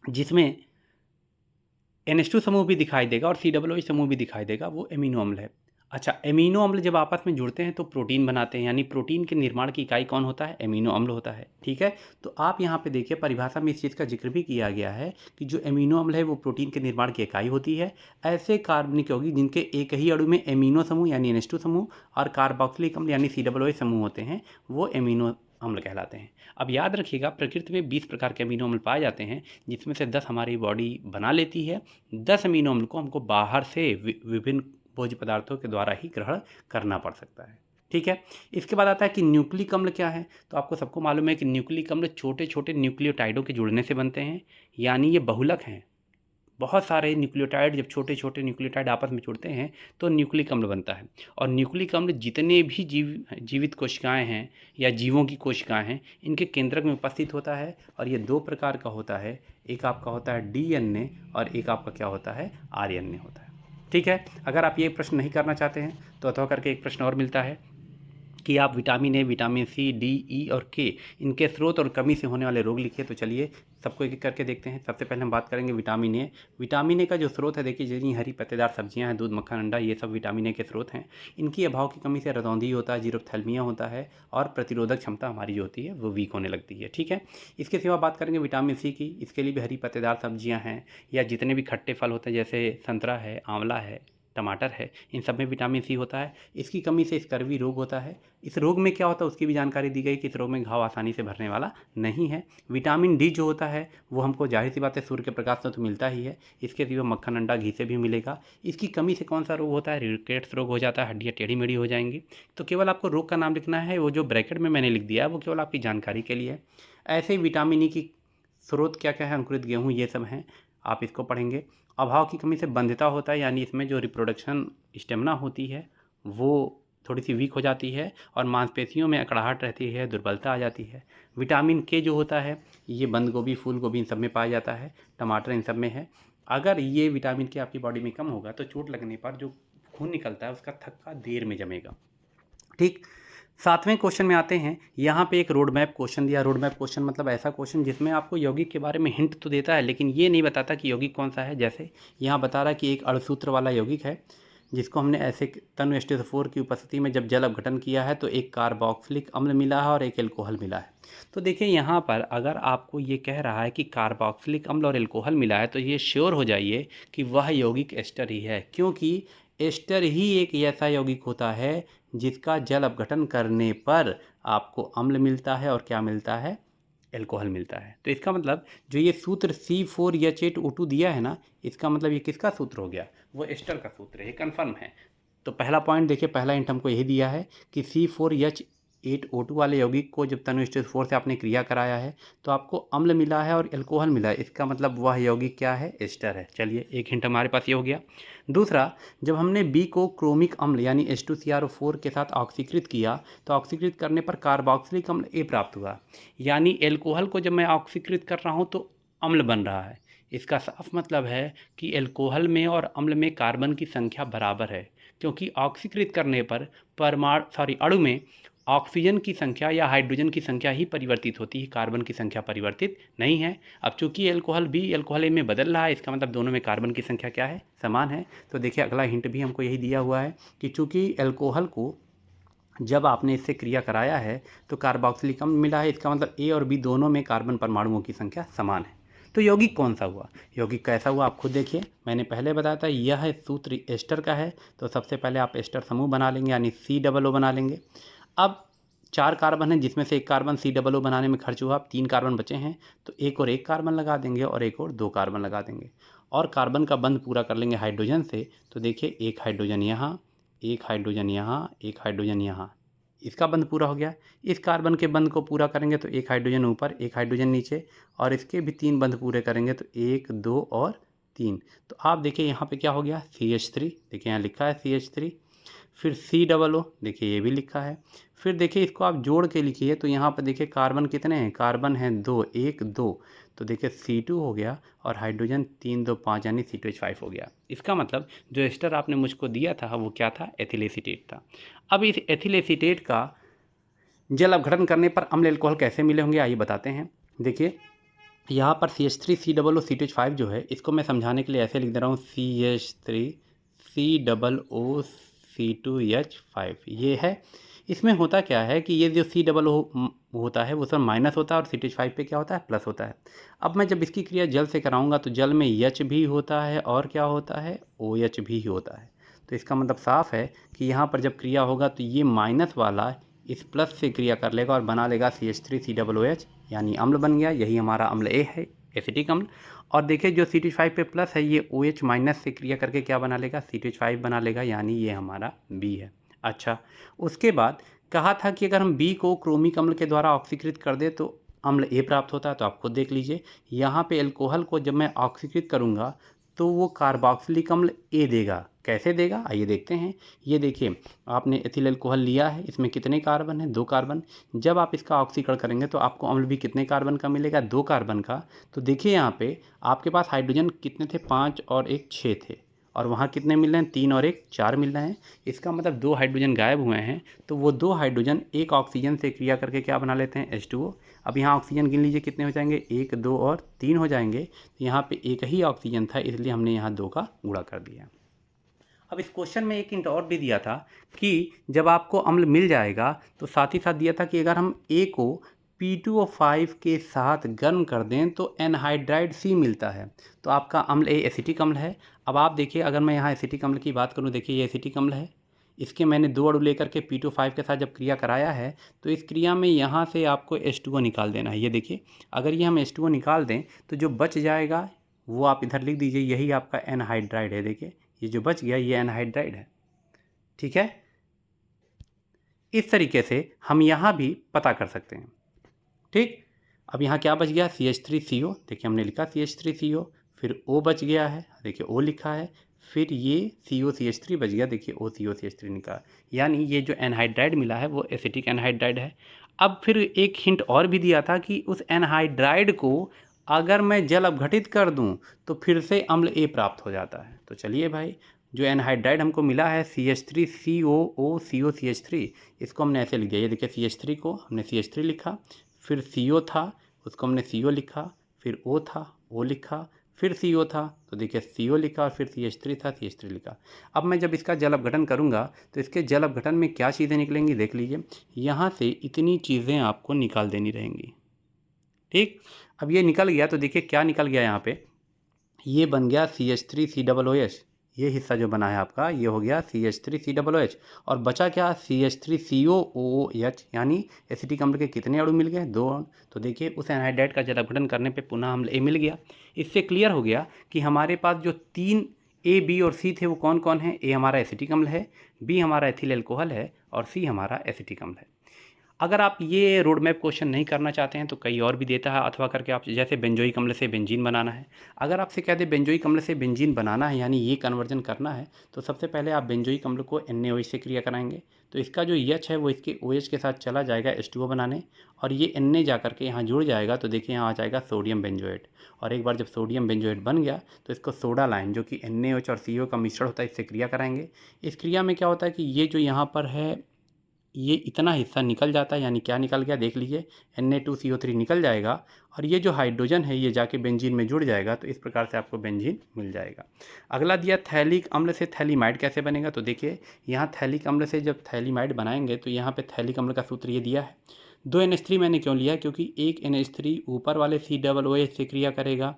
जिसमें NH2 समूह भी दिखाई देगा और COOH समूह भी दिखाई देगा, वो एमिनो अम्ल है। अच्छा, एमिनो अम्ल जब आपस में जुड़ते हैं तो प्रोटीन बनाते हैं, यानी प्रोटीन के निर्माण की इकाई कौन होता है, एमिनो अम्ल होता है। ठीक है, तो आप यहाँ पे देखिए परिभाषा में इस चीज़ का जिक्र भी किया गया है कि जो एमिनो अम्ल है वो प्रोटीन के निर्माण की इकाई होती है। ऐसे कार्बनिक यौगिक जिनके एक ही अणु में एमिनो समूह यानी NH2 समूह और कार्बोक्सिलिक अम्ल यानी COOH समूह होते हैं, वो एमिनो अम्ल कहलाते हैं। अब याद रखिएगा, प्रकृति में 20 प्रकार के अमीनो अम्ल पाए जाते हैं, जिसमें से 10 हमारी बॉडी बना लेती है। 10 अमीनो अम्ल को हमको बाहर से विभिन्न भोज्य पदार्थों के द्वारा ही ग्रहण करना पड़ सकता है। ठीक है, इसके बाद आता है कि न्यूक्लिक अम्ल क्या है। तो आपको सबको मालूम है कि न्यूक्लिक अम्ल छोटे छोटे न्यूक्लियोटाइडों के जुड़ने से बनते हैं, यानी ये बहुलक हैं। बहुत सारे न्यूक्लियोटाइड, जब छोटे छोटे न्यूक्लियोटाइड आपस में जुड़ते हैं तो न्यूक्लिक अम्ल बनता है। और न्यूक्लिक अम्ल जितने भी जीवित कोशिकाएं हैं या जीवों की कोशिकाएं हैं, इनके केंद्रक में उपस्थित होता है। और ये 2 प्रकार का होता है, एक आपका होता है DNA और एक आपका क्या होता है, RNA होता है। ठीक है, अगर आप ये प्रश्न नहीं करना चाहते हैं तो अथवा करके एक प्रश्न और मिलता है कि आप vitamin A, vitamin C, D, E और K इनके स्रोत और कमी से होने वाले रोग लिखिए। तो चलिए सबको एक एक करके देखते हैं। सबसे पहले हम बात करेंगे विटामिन A। विटामिन A का जो स्रोत है, देखिए जितनी हरी पत्तेदार सब्जियां हैं, दूध, मक्खन, अंडा, ये सब विटामिन A के स्रोत हैं। इनकी अभाव की कमी से रतौंधी होता है, जीरोप्थैल्मिया होता है और प्रतिरोधक क्षमता हमारी जो होती है वो वीक होने लगती है। ठीक है, इसके सिवा बात करेंगे विटामिन C की। इसके लिए भी हरी पत्तेदार सब्जियाँ हैं या जितने भी खट्टे फल होते हैं, जैसे संतरा है, आंवला है, टमाटर है, इन सब में विटामिन C होता है। इसकी कमी से स्कर्वी रोग होता है। इस रोग में क्या होता है उसकी भी जानकारी दी गई कि इस रोग में घाव आसानी से भरने वाला नहीं है। विटामिन D जो होता है वो हमको जाहिर सी बात है सूर्य के प्रकाश से तो मिलता ही है, इसके सिवा मक्खन, अंडा, घी से भी मिलेगा। इसकी कमी से कौन सा रोग होता है, रिकेट्स रोग हो जाता है, हड्डियाँ टेढ़ी मेढ़ी हो जाएंगी। तो केवल आपको रोग का नाम लिखना है, वो जो ब्रैकेट में मैंने लिख दिया है वो केवल आपकी जानकारी के लिए है। ऐसे ही विटामिन E की स्रोत क्या क्या है, अंकुरित गेहूँ, ये सब हैं, आप इसको पढ़ेंगे। अभाव की कमी से बंध्यता होता है, यानी इसमें जो रिप्रोडक्शन स्टेमिना होती है वो थोड़ी सी वीक हो जाती है और मांसपेशियों में अकड़ाहट रहती है, दुर्बलता आ जाती है। विटामिन K जो होता है ये बंद गोभी, फूल गोभी, इन सब में पाया जाता है, टमाटर इन सब में है। अगर ये विटामिन K आपकी बॉडी में कम होगा तो चोट लगने पर जो खून निकलता है उसका थक्का देर में जमेगा। ठीक, 7वें क्वेश्चन में आते हैं। यहाँ पे एक रोड मैप क्वेश्चन दिया। रोड मैप क्वेश्चन मतलब ऐसा क्वेश्चन जिसमें आपको यौगिक के बारे में हिंट तो देता है, लेकिन ये नहीं बताता कि यौगिक कौन सा है। जैसे यहाँ बता रहा है कि एक अणुसूत्र वाला यौगिक है, जिसको हमने ऐसे तनु H2SO4 की उपस्थिति में जब जल अपघटन किया है तो एक कार्बोक्सिलिक अम्ल मिला है और एक एल्कोहल मिला है। तो देखिए यहाँ पर अगर आपको ये कह रहा है कि कार्बोक्सिलिक अम्ल और एल्कोहल मिला है तो ये श्योर हो जाइए कि वह यौगिक एस्टर ही है, क्योंकि एस्टर ही एक ऐसा यौगिक होता है जिसका जल अपघटन करने पर आपको अम्ल मिलता है और क्या मिलता है, एल्कोहल मिलता है। तो इसका मतलब जो ये सूत्र C4H8O2 दिया है ना, इसका मतलब ये किसका सूत्र हो गया, वो एस्टर का सूत्र है, ये कन्फर्म है। तो पहला पॉइंट देखिए, पहला हिंट हमको यही दिया है कि C4H8O2 वाले यौगिक को जब तनु H2SO4 से आपने क्रिया कराया है तो आपको अम्ल मिला है और एल्कोहल मिला है, इसका मतलब वह यौगिक क्या है, एस्टर है। चलिए एक हिंट हमारे पास ये हो गया। दूसरा, जब हमने B को क्रोमिक अम्ल यानी H2CrO4 के साथ ऑक्सीकृत किया तो ऑक्सीकृत करने पर कार्बोक्सिलिक अम्ल A प्राप्त हुआ, यानी एल्कोहल को जब मैं ऑक्सीकृत कर रहा हूँ तो अम्ल बन रहा है। इसका साफ मतलब है कि एल्कोहल में और अम्ल में कार्बन की संख्या बराबर है, क्योंकि ऑक्सीकृत करने पर अणु में ऑक्सीजन की संख्या या हाइड्रोजन की संख्या ही परिवर्तित होती है, कार्बन की संख्या परिवर्तित नहीं है। अब चूंकि एल्कोहल B एल्कोहल A में बदल रहा है, इसका मतलब दोनों में कार्बन की संख्या क्या है, समान है। तो देखिए अगला हिंट भी हमको यही दिया हुआ है कि चूंकि एल्कोहल को जब आपने इससे क्रिया कराया है तो कार्बोक्सिलिक अम्ल मिला है, इसका मतलब A और B दोनों में कार्बन परमाणुओं की संख्या समान है। तो यौगिक कौन सा हुआ, यौगिक कैसा हुआ आप खुद देखिए। मैंने पहले बताया था यह सूत्र एस्टर का है, तो सबसे पहले आप एस्टर समूह बना लेंगे यानी COO बना लेंगे। अब 4 कार्बन हैं जिसमें से एक कार्बन COO बनाने में खर्च हुआ, अब 3 कार्बन बचे हैं तो एक और एक कार्बन लगा देंगे और एक और 2 कार्बन लगा देंगे और कार्बन का बंध पूरा कर लेंगे हाइड्रोजन से। तो देखिए एक हाइड्रोजन यहाँ, एक हाइड्रोजन यहाँ, एक हाइड्रोजन यहाँ, इसका बंध पूरा हो गया। इस कार्बन के बंध को पूरा करेंगे तो एक हाइड्रोजन ऊपर, एक हाइड्रोजन नीचे, और इसके भी 3 बंध पूरे करेंगे तो 1, 2 और 3। तो आप देखिए यहाँ पे क्या हो गया, CH3, देखिए यहाँ लिखा है CH3। फिर COO, देखिए ये भी लिखा है। फिर देखिए इसको आप जोड़ के लिखिए तो यहाँ पर देखिए कार्बन कितने हैं, कार्बन हैं 2, 1, 2, तो देखिए C2 हो गया और हाइड्रोजन 3, 2, 5 यानी C2H5 हो गया। इसका मतलब जो एस्टर आपने मुझको दिया था वो क्या था, एथिल एसीटेट था। अब इस एथिल एसीटेट का जल अपघटन करने पर अम्ल एल्कोहल कैसे मिले होंगे, आइए बताते हैं। देखिए यहाँ पर CH3 COO C2H5 जो है, इसको मैं समझाने के लिए ऐसे लिख दे रहा हूँ, CH3 COO C2H5 ये है। इसमें होता क्या है कि ये जो COO होता है वो सब माइनस होता है और C2H5 पे क्या होता है, प्लस होता है। अब मैं जब इसकी क्रिया जल से कराऊंगा तो जल में H भी होता है और क्या होता है, OH भी होता है। तो इसका मतलब साफ है कि यहाँ पर जब क्रिया होगा तो ये माइनस वाला इस प्लस से क्रिया कर लेगा और बना लेगा CH3 COOH, यानी अम्ल बन गया। यही हमारा अम्ल A है, एसिटिक अम्ल। और देखिए जो C2H5 पे प्लस है ये OH माइनस से क्रिया करके क्या बना लेगा, C2H5 बना लेगा, यानी ये हमारा B है। अच्छा, उसके बाद कहा था कि अगर हम B को क्रोमिक अम्ल के द्वारा ऑक्सीकृत कर दे तो अम्ल A प्राप्त होता है। तो आप खुद देख लीजिए यहाँ पे एल्कोहल को जब मैं ऑक्सीकृत करूँगा तो वो कार्बोक्सिलिक अम्ल A देगा। कैसे देगा, आइए देखते हैं। ये देखिए आपने एथिल अल्कोहल लिया है, इसमें कितने कार्बन हैं, 2 कार्बन। जब आप इसका ऑक्सीकरण करेंगे तो आपको अम्ल भी कितने कार्बन का मिलेगा, 2 कार्बन का। तो देखिए यहाँ पे आपके पास हाइड्रोजन कितने थे, 5 और 1 6 थे, और वहाँ कितने मिल रहे हैं, 3 और 1 4 मिल रहे हैं। इसका मतलब 2 हाइड्रोजन गायब हुए हैं। तो वो 2 हाइड्रोजन एक ऑक्सीजन से क्रिया करके क्या बना लेते हैं, H2O। अब यहाँ ऑक्सीजन गिन लीजिए कितने हो जाएंगे, 1, 2 और 3 हो जाएंगे। तो यहाँ पे एक ही ऑक्सीजन था, इसलिए हमने यहाँ 2 का गुणा कर दिया। अब इस क्वेश्चन में एक हिंट और भी दिया था कि जब आपको अम्ल मिल जाएगा तो साथ ही साथ दिया था कि अगर हम A को P2O5 के साथ गर्म कर दें तो एनहाइड्राइड C मिलता है। तो आपका अम्ल A एसिटिक अम्ल है। अब आप देखिए अगर मैं यहाँ एसिटिक अम्ल की बात करूँ, देखिए ये एसिटिक अम्ल है, इसके मैंने 2 अणु लेकर के P2O5 के साथ जब क्रिया कराया है तो इस क्रिया में यहाँ से आपको H2O निकाल देना है। ये देखिए अगर ये हम H2O निकाल दें तो जो बच जाएगा वो आप इधर लिख दीजिए, यही आपका एनहाइड्राइड है। देखिए ये जो बच गया ये एनहाइड्राइड है, ठीक है। इस तरीके से हम यहाँ भी पता कर सकते हैं, ठीक। अब यहाँ क्या बच गया, CH3CO, देखिए हमने लिखा CH3CO, फिर O बच गया है, देखिए O लिखा है, फिर ये COCH3 बच गया, देखिए OCOCH3 निकाला, यानी ये जो एनहाइड्राइड मिला है वो एसिटिक एनहाइड्राइड है। अब फिर एक हिंट और भी दिया था कि उस एनहाइड्राइड को अगर मैं जल अपघटित कर दूं तो फिर से अम्ल A प्राप्त हो जाता है। तो चलिए भाई, जो एनहाइड्राइड हमको मिला है CH3COOCOCH3, इसको हमने ऐसे लिख दिया। ये देखिए CH3 को हमने CH3 लिखा, फिर CO था उसको हमने CO लिखा, फिर O था O लिखा, फिर CO था तो देखिए CO लिखा, और फिर CH3 था CH3 लिखा। अब मैं जब इसका जल अपघटन करूँगा तो इसके जल अपघटन में क्या चीज़ें निकलेंगी, देख लीजिए। यहाँ से इतनी चीज़ें आपको निकाल देनी रहेंगी, ठीक। अब ये निकल गया तो देखिए क्या निकल गया, यहाँ पे ये बन गया CH3COOH। ये हिस्सा जो बना है आपका ये हो गया CH3COOH, और बचा क्या, CH3COOH, यानी एसिटिक अम्ल के कितने अणु मिल गए, 2 अणु। तो देखिए उस एनहाइड्राइड का जल अपघटन करने पे पुनः अम्ल A मिल गया। इससे क्लियर हो गया कि हमारे पास जो 3 A, B और C थे वो कौन कौन है। A हमारा एसिटिक अम्ल है, B हमारा एथिल एल्कोहल है, और C हमारा एसिटिक अम्ल है। अगर आप ये रोड मैप क्वेश्चन नहीं करना चाहते हैं तो कई और भी देता है, अथवा करके आप जैसे बेंजोइक अम्ल से बेंजीन बनाना है। अगर आपसे कह दे बेंजोइक अम्ल से बेंजीन बनाना है, यानी ये कन्वर्जन करना है, तो सबसे पहले आप बेंजोइक अम्ल को NaOH से क्रिया कराएंगे। तो इसका जो H है वो इसके OH के साथ चला जाएगा H2O बनाने, और ये Na जा करके यहाँ जुड़ जाएगा। तो देखिए यहाँ आ जाएगा सोडियम बेंजोएट, और एक बार जब सोडियम बेंजोएट बन गया तो इसको सोडा लाइम जो कि NaOH और CO का मिश्रण होता है इससे क्रिया कराएंगे। इस क्रिया में क्या होता है कि ये जो यहाँ पर है ये इतना हिस्सा निकल जाता है, यानी क्या निकल गया देख लीजिए, Na2CO3 निकल जाएगा, और ये जो हाइड्रोजन है ये जाके बेंजीन में जुड़ जाएगा। तो इस प्रकार से आपको बेंजीन मिल जाएगा। अगला दिया थैलिक अम्ल से थैलीमाइड कैसे बनेगा। तो देखिए यहाँ थैलिक अम्ल से जब थैलीमाइड बनाएंगे तो यहाँ पे थैलिक अम्ल का सूत्र ये दिया है। 2 NH3 मैंने क्यों लिया, क्योंकि एक NH3 ऊपर वाले COOH से क्रिया करेगा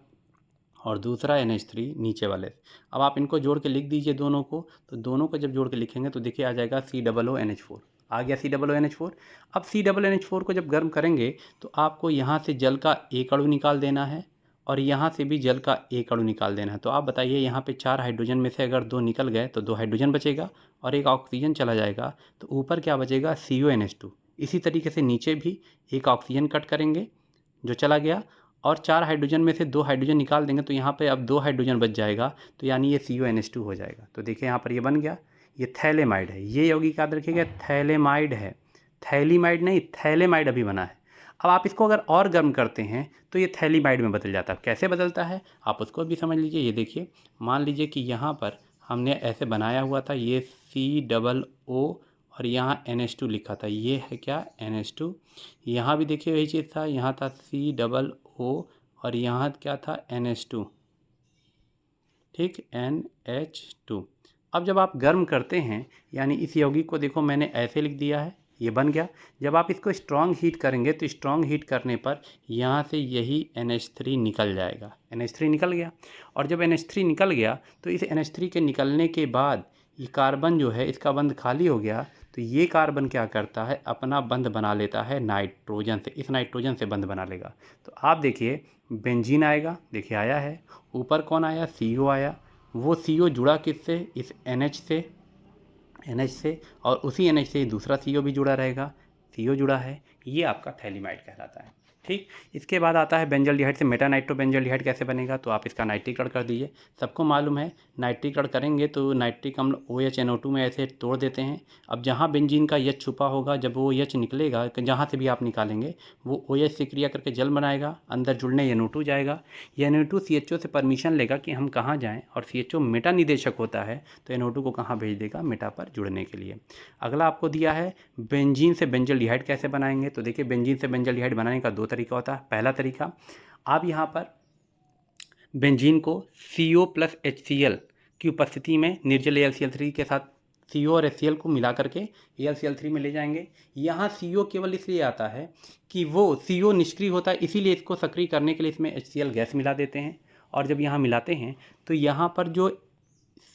और दूसरा NH3 नीचे वाले। अब आप इनको जोड़ के लिख दीजिए दोनों को, तो दोनों को जब जोड़ के लिखेंगे तो देखिए आ जाएगा COONH4, आ गया COONH4। अब COONH4 को जब गर्म करेंगे तो आपको यहाँ से जल का एक अणु निकाल देना है, और यहाँ से भी जल का एक अणु निकाल देना है। तो आप बताइए यहाँ पे 4 हाइड्रोजन में से अगर 2 निकल गए तो 2 हाइड्रोजन बचेगा और एक ऑक्सीजन चला जाएगा, तो ऊपर क्या बचेगा, CONH2। इसी तरीके से नीचे भी एक ऑक्सीजन कट करेंगे जो चला गया, और 4 हाइड्रोजन में से 2 हाइड्रोजन निकाल देंगे तो यहाँ पे अब 2 हाइड्रोजन बच जाएगा, तो यानी ये CONH2 हो जाएगा। तो देखिए यहाँ पर ये बन गया, ये थैलेमाइड है। ये यौगिक याद रखिएगा, थैलेमाइड है, थैलीमाइड नहीं, थैलेमाइड अभी बना है। अब आप इसको अगर और गर्म करते हैं तो ये थैलीमाइड में बदल जाता है। कैसे बदलता है आप उसको भी समझ लीजिए। ये देखिए, मान लीजिए कि यहाँ पर हमने ऐसे बनाया हुआ था, ये COO और यहाँ NH2 लिखा था, ये है क्या, NH2। यहाँ भी देखिए वही चीज़ था, यहाँ था COO और यहाँ क्या था, NH2, ठीक, NH2। अब जब आप गर्म करते हैं, यानी इस यौगिक को देखो मैंने ऐसे लिख दिया है, ये बन गया। जब आप इसको स्ट्रॉन्ग हीट करेंगे तो स्ट्रॉन्ग हीट करने पर यहाँ से यही NH3 निकल जाएगा, NH3 निकल गया। और जब NH3 निकल गया तो इस NH3 के निकलने के बाद ये कार्बन जो है इसका बंध खाली हो गया, तो ये कार्बन क्या करता है, अपना बंध बना लेता है नाइट्रोजन से, इस नाइट्रोजन से बंध बना लेगा। तो आप देखिए बेंजीन आएगा, देखिए आया है, ऊपर कौन आया, CO आया। वो CO जुड़ा किससे, इस NH से, और उसी NH से दूसरा CO भी जुड़ा रहेगा, CO जुड़ा है, ये आपका थैलीमाइड कहलाता है। ठीक, इसके बाद आता है बेंजल्डिहाइड से मेटा नाइट्रोबेंजल्डिहाइड कैसे बनेगा, तो आप इसका नाइट्रीकरण कर दीजिए। सबको मालूम है नाइट्रीकरण करेंगे तो नाइट्रिक अम्ल OHNO2 में ऐसे तोड़ देते हैं। अब जहाँ बेंजीन का H छुपा होगा, जब वो H निकलेगा, जहाँ से भी आप निकालेंगे, वो OH से क्रिया करके जल बनाएगा, अंदर जुड़ने NO2 जाएगा। ये NO2 CHO से परमिशन लेगा कि हम कहाँ जाएँ, और CHO मेटा निदेशक होता है, तो NO2 को कहाँ भेज देगा, मेटा पर जुड़ने के लिए। अगला आपको दिया है बेंजीन से बेंजल्डिहाइड कैसे बनाएंगे, तो देखिए बेंजीन से बेंजल्डिहाइड बनाने का 2 तरीका होता है। पहला तरीका, आप यहाँ पर बेंजीन को CO + HCl की उपस्थिति में निर्जल AlCl3 के साथ CO और HCl को मिला करके AlCl3 में ले जाएंगे। यहाँ CO केवल इसलिए आता है कि वो CO निष्क्रिय होता है, इसीलिए इसको सक्रिय करने के लिए इसमें HCl गैस मिला देते हैं। और जब यहाँ मिलाते हैं तो यहाँ पर जो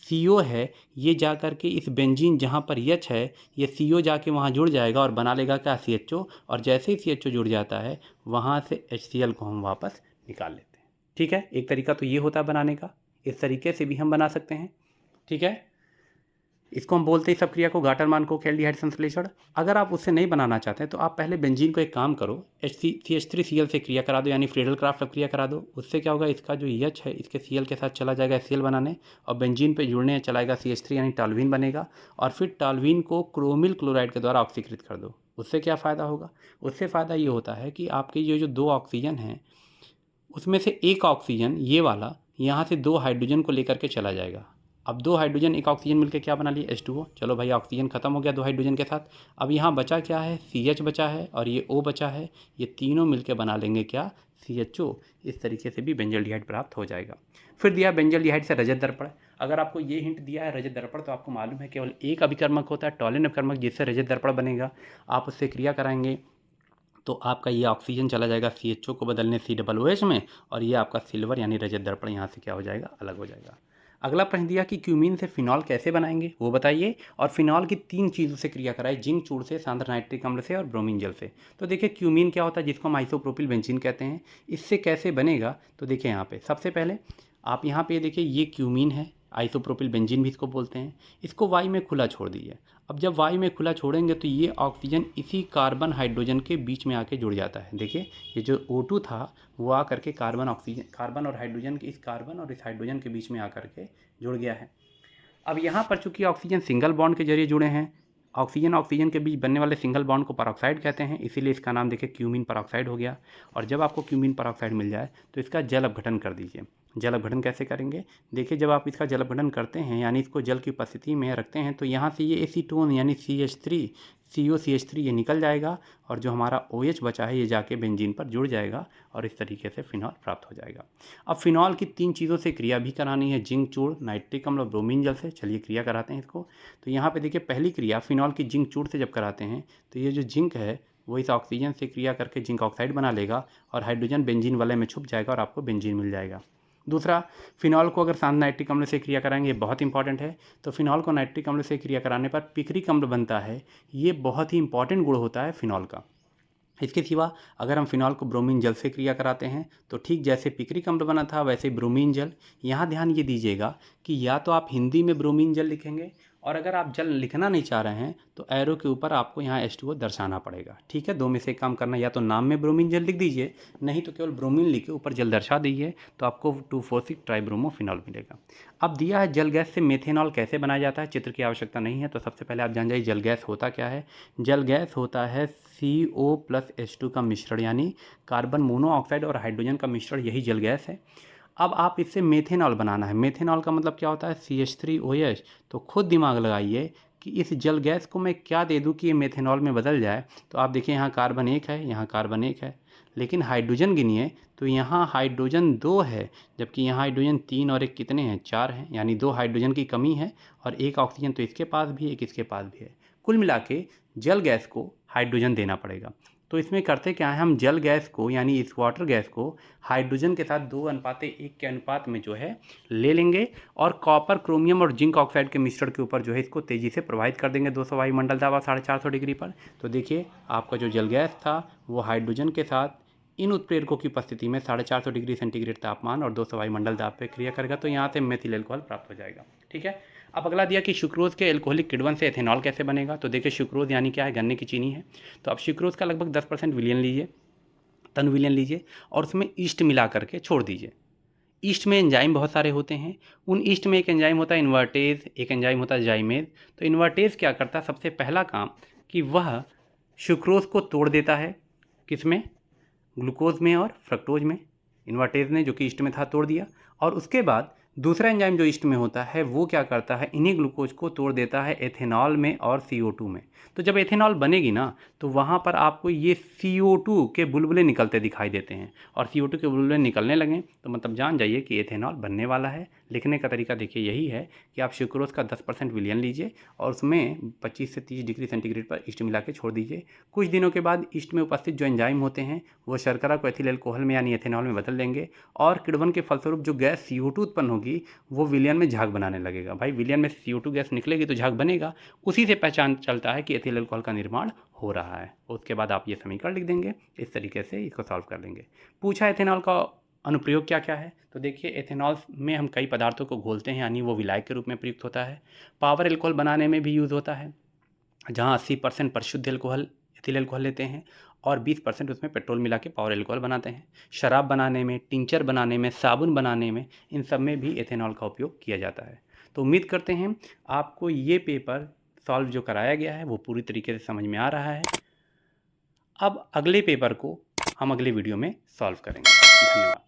CO है ये जा कर के इस बेंजीन जहाँ पर H है, ये CO जाके वहाँ जुड़ जाएगा और बना लेगा क्या, CHO। और जैसे ही CHO जुड़ जाता है वहाँ से HCl को हम वापस निकाल लेते हैं। ठीक है, एक तरीका तो ये होता है बनाने का, इस तरीके से भी हम बना सकते हैं। ठीक है, इसको हम बोलते हैं सब क्रिया को गाटरमान को एल्डिहाइड संश्लेषण। अगर आप उससे नहीं बनाना चाहते हैं तो आप पहले बेंजीन को एक काम करो, CH3Cl से क्रिया करा दो, यानी फ्रीडल क्राफ्ट क्रिया करा दो। उससे क्या होगा, इसका जो H है इसके Cl के साथ चला जाएगा HCl बनाने, और बेंजीन पे जुड़ने चलाएगा CH3 यानी टॉल्यूइन बनेगा, और फिर टॉल्यूइन को क्रोमिल क्लोराइड के द्वारा ऑक्सीकृत कर दो। उससे क्या फ़ायदा होगा, उससे फ़ायदा ये होता है कि आपके ये जो 2 ऑक्सीजन हैं उसमें से एक ऑक्सीजन ये वाला यहाँ से 2 हाइड्रोजन को लेकर के चला जाएगा। अब 2 हाइड्रोजन एक ऑक्सीजन मिलकर क्या बना लिए, H2O। चलो भाई ऑक्सीजन खत्म हो गया 2 हाइड्रोजन के साथ। अब यहाँ बचा क्या है, CH बचा है और ये O बचा है, ये तीनों मिलकर बना लेंगे क्या, CHO। इस तरीके से भी बेंजल्डिहाइड प्राप्त हो जाएगा। फिर दिया बेंजल्डिहाइड से रजत दर्पण। अगर आपको ये हिंट दिया है रजत दर्पण, तो आपको मालूम है केवल एक अभिकर्मक होता है, टॉलिन अभिकर्मक, जिससे रजत दर्पण बनेगा। आप उससे क्रिया कराएंगे तो आपका ये ऑक्सीजन चला जाएगा CHO को बदलने COOH में, और ये आपका सिल्वर यानी रजत दर्पण यहाँ से क्या हो जाएगा, अलग हो जाएगा। अगला प्रश्न दिया कि क्यूमीन से फिनॉल कैसे बनाएंगे, वो बताइए। और फिनॉल की 3 चीज़ों से क्रिया कराए, जिंक चूड़ से, सांद्र नाइट्रिक अम्ल से और ब्रोमीन जल से। तो देखिए क्यूमीन क्या होता है, जिसको हम आइसोप्रोपिल बेंजीन कहते हैं। इससे कैसे बनेगा, तो देखिए यहाँ पे सबसे पहले आप यहाँ पे देखिए ये क्यूमीन है, आइसोप्रोपिल बेंजीन भी इसको बोलते हैं। इसको वायु में खुला छोड़ दीजिए। अब जब वायु में खुला छोड़ेंगे तो ये ऑक्सीजन इसी कार्बन हाइड्रोजन के बीच में आके जुड़ जाता है। देखिए ये जो O2 था वो आ करके कार्बन और हाइड्रोजन के, इस कार्बन और इस हाइड्रोजन के बीच में आकर के जुड़ गया है। अब यहाँ पर चूंकि ऑक्सीजन सिंगल बॉन्ड के जरिए जुड़े हैं, ऑक्सीजन के बीच बनने वाले सिंगल बॉन्ड को परऑक्साइड कहते हैं, इसीलिए इसका नाम देखिए क्यूमीन परऑक्साइड हो गया। और जब आपको क्यूमीन परऑक्साइड मिल जाए तो इसका जल अपघटन कर दीजिए। जल अपघटन कैसे करेंगे, देखिए जब आप इसका जल अपघटन करते हैं यानी इसको जल की उपस्थिति में रखते हैं तो यहाँ से ये एसीटोन यानी CH3 ये निकल जाएगा, और जो हमारा OH बचा है ये जाके बेंजीन पर जुड़ जाएगा, और इस तरीके से फिनॉल प्राप्त हो जाएगा। अब फिनॉल की 3 चीज़ों से क्रिया भी करानी है, जिंक चूड़, नाइट्रिक अम्ल और ब्रोमीन जल से। चलिए क्रिया कराते हैं इसको। तो यहाँ पे देखिए पहली क्रिया फिनॉल की जिंक चूड़ से जब कराते हैं तो ये जो जिंक है वो इस ऑक्सीजन से क्रिया करके जिंक ऑक्साइड बना लेगा, और हाइड्रोजन बेंजीन वाले में छुप जाएगा और आपको बेंजीन मिल जाएगा। दूसरा, फिनॉल को अगर सांद्र नाइट्रिक अम्ल से क्रिया कराएंगे, बहुत इंपॉर्टेंट है। तो फिनॉल को नाइट्रिक अम्ल से क्रिया कराने पर पिक्रिक अम्ल बनता है। ये बहुत ही इंपॉर्टेंट गुण होता है फिनॉल का। इसके सिवा अगर हम फिनॉल को ब्रोमीन जल से क्रिया कराते हैं तो ठीक जैसे पिक्रिक अम्ल बना था वैसे ब्रोमीन जल। यहाँ ध्यान ये दीजिएगा कि या तो आप हिंदी में ब्रोमीन जल लिखेंगे, और अगर आप जल लिखना नहीं चाह रहे हैं तो एरो के ऊपर आपको यहाँ H2O दर्शाना पड़ेगा। ठीक है, दो में से एक काम करना, या तो नाम में ब्रोमीन जल लिख दीजिए, नहीं तो केवल ब्रोमीन लिखे ऊपर जल दर्शा दीजिए, तो आपको 2,4,6 ट्राइब्रोमोफिनॉल मिलेगा। अब दिया है जल गैस से मेथेनॉल कैसे बनाया जाता है, चित्र की आवश्यकता नहीं है। तो सबसे पहले आप जान जाइए जल गैस होता क्या है। जल गैस होता है CO प्लस H2 का मिश्रण, यानी कार्बन मोनोऑक्साइड और हाइड्रोजन का मिश्रण, यही जल गैस है। अब आप इससे मेथेनॉल बनाना है। मेथेनॉल का मतलब क्या होता है, CH3OH। तो खुद दिमाग लगाइए कि इस जल गैस को मैं क्या दे दूं कि ये मेथेनॉल में बदल जाए। तो आप देखिए यहाँ कार्बन 1 है, यहाँ कार्बन 1 है, लेकिन हाइड्रोजन गिनिए तो यहाँ हाइड्रोजन 2 है, जबकि यहाँ हाइड्रोजन 3 और 1 कितने हैं, 4 हैं, यानी 2 हाइड्रोजन की कमी है, और 1 ऑक्सीजन तो इसके पास भी है, एक इसके पास भी है। कुल मिला के जल गैस को हाइड्रोजन देना पड़ेगा। तो इसमें करते क्या है, हम जल गैस को यानी इस वाटर गैस को हाइड्रोजन के साथ 2:1 के अनुपात में जो है ले लेंगे, और कॉपर, क्रोमियम और जिंक ऑक्साइड के मिश्रण के ऊपर जो है इसको तेज़ी से प्रवाहित कर देंगे 200 वायुमंडल दाब 450 डिग्री पर। तो देखिए आपका जो जल गैस था वो हाइड्रोजन के साथ इन उत्प्रेरकों की उपस्थिति में 450 डिग्री सेंटीग्रेड तापमान और 200 वायुमंडल दाब पर क्रिया करेगा, तो यहाँ से मेथिल एल्कोहल प्राप्त हो जाएगा। ठीक है, अब अगला दिया कि सुक्रोज के एल्कोहलिक किण्वन से एथेनॉल कैसे बनेगा। तो देखिए सुक्रोज यानी क्या है, गन्ने की चीनी है। तो आप सुक्रोज का लगभग 10% विलियन लीजिए, टन विलियन लीजिए, और उसमें ईस्ट मिला करके छोड़ दीजिए। ईस्ट में एंजाइम बहुत सारे होते हैं, उन ईस्ट में एक एंजाइम होता है इन्वर्टेज, एक एंजाइम होता है जाइमेज। तो इन्वर्टेज क्या करता है, सबसे पहला काम कि वह सुक्रोज को तोड़ देता है, किसमें, ग्लूकोज में और फ्रक्टोज में। इन्वर्टेज ने जो कि ईस्ट में था तोड़ दिया, और उसके बाद दूसरा एंजाइम जो ईस्ट में होता है वो क्या करता है, इन्हीं ग्लूकोज को तोड़ देता है एथेनॉल में और CO2 में। तो जब एथेनॉल बनेगी ना तो वहाँ पर आपको ये CO2 के बुलबुले निकलते दिखाई देते हैं, और CO2 के बुलबुले निकलने लगें तो मतलब जान जाइए कि एथेनॉल बनने वाला है। लिखने का तरीका देखिए यही है कि आप सुक्रोज का 10% विलियन लीजिए और उसमें 25 से 30 डिग्री सेंटीग्रेड पर ईस्ट मिला के छोड़ दीजिए। कुछ दिनों के बाद ईस्ट में उपस्थित जो एंजाइम होते हैं वो शर्करा को एथिल एल्कोहल में यानी एथेनॉल में बदल देंगे, और किण्वन के फलस्वरूप जो गैस CO2 उत्पन्न होगी वो विलियन में झाग बनाने लगेगा। भाई विलियन में CO2 गैस निकलेगी तो झाग बनेगा, उसी से पहचान चलता है कि एथिल एल्कोहल का निर्माण हो रहा है। उसके बाद आप ये समीकरण लिख देंगे, इस तरीके से इसको सॉल्व कर लेंगे। पूछा एथेनॉल का अनुप्रयोग क्या क्या है, तो देखिए एथेनॉल में हम कई पदार्थों को घोलते हैं, यानी वो विलायक के रूप में प्रयुक्त होता है। पावर एल्कोहल बनाने में भी यूज़ होता है, जहाँ 80% परिशुद्ध एल्कोहल एथिल एल्कोहल लेते हैं और 20% उसमें पेट्रोल मिला के पावर एल्कोहल बनाते हैं। शराब बनाने में, टिंचर बनाने में, साबुन बनाने में, इन सब में भी एथेनॉल का उपयोग किया जाता है। तो उम्मीद करते हैं आपको ये पेपर सॉल्व जो कराया गया है वो पूरी तरीके से समझ में आ रहा है। अब अगले पेपर को हम अगले वीडियो में सॉल्व करेंगे। धन्यवाद।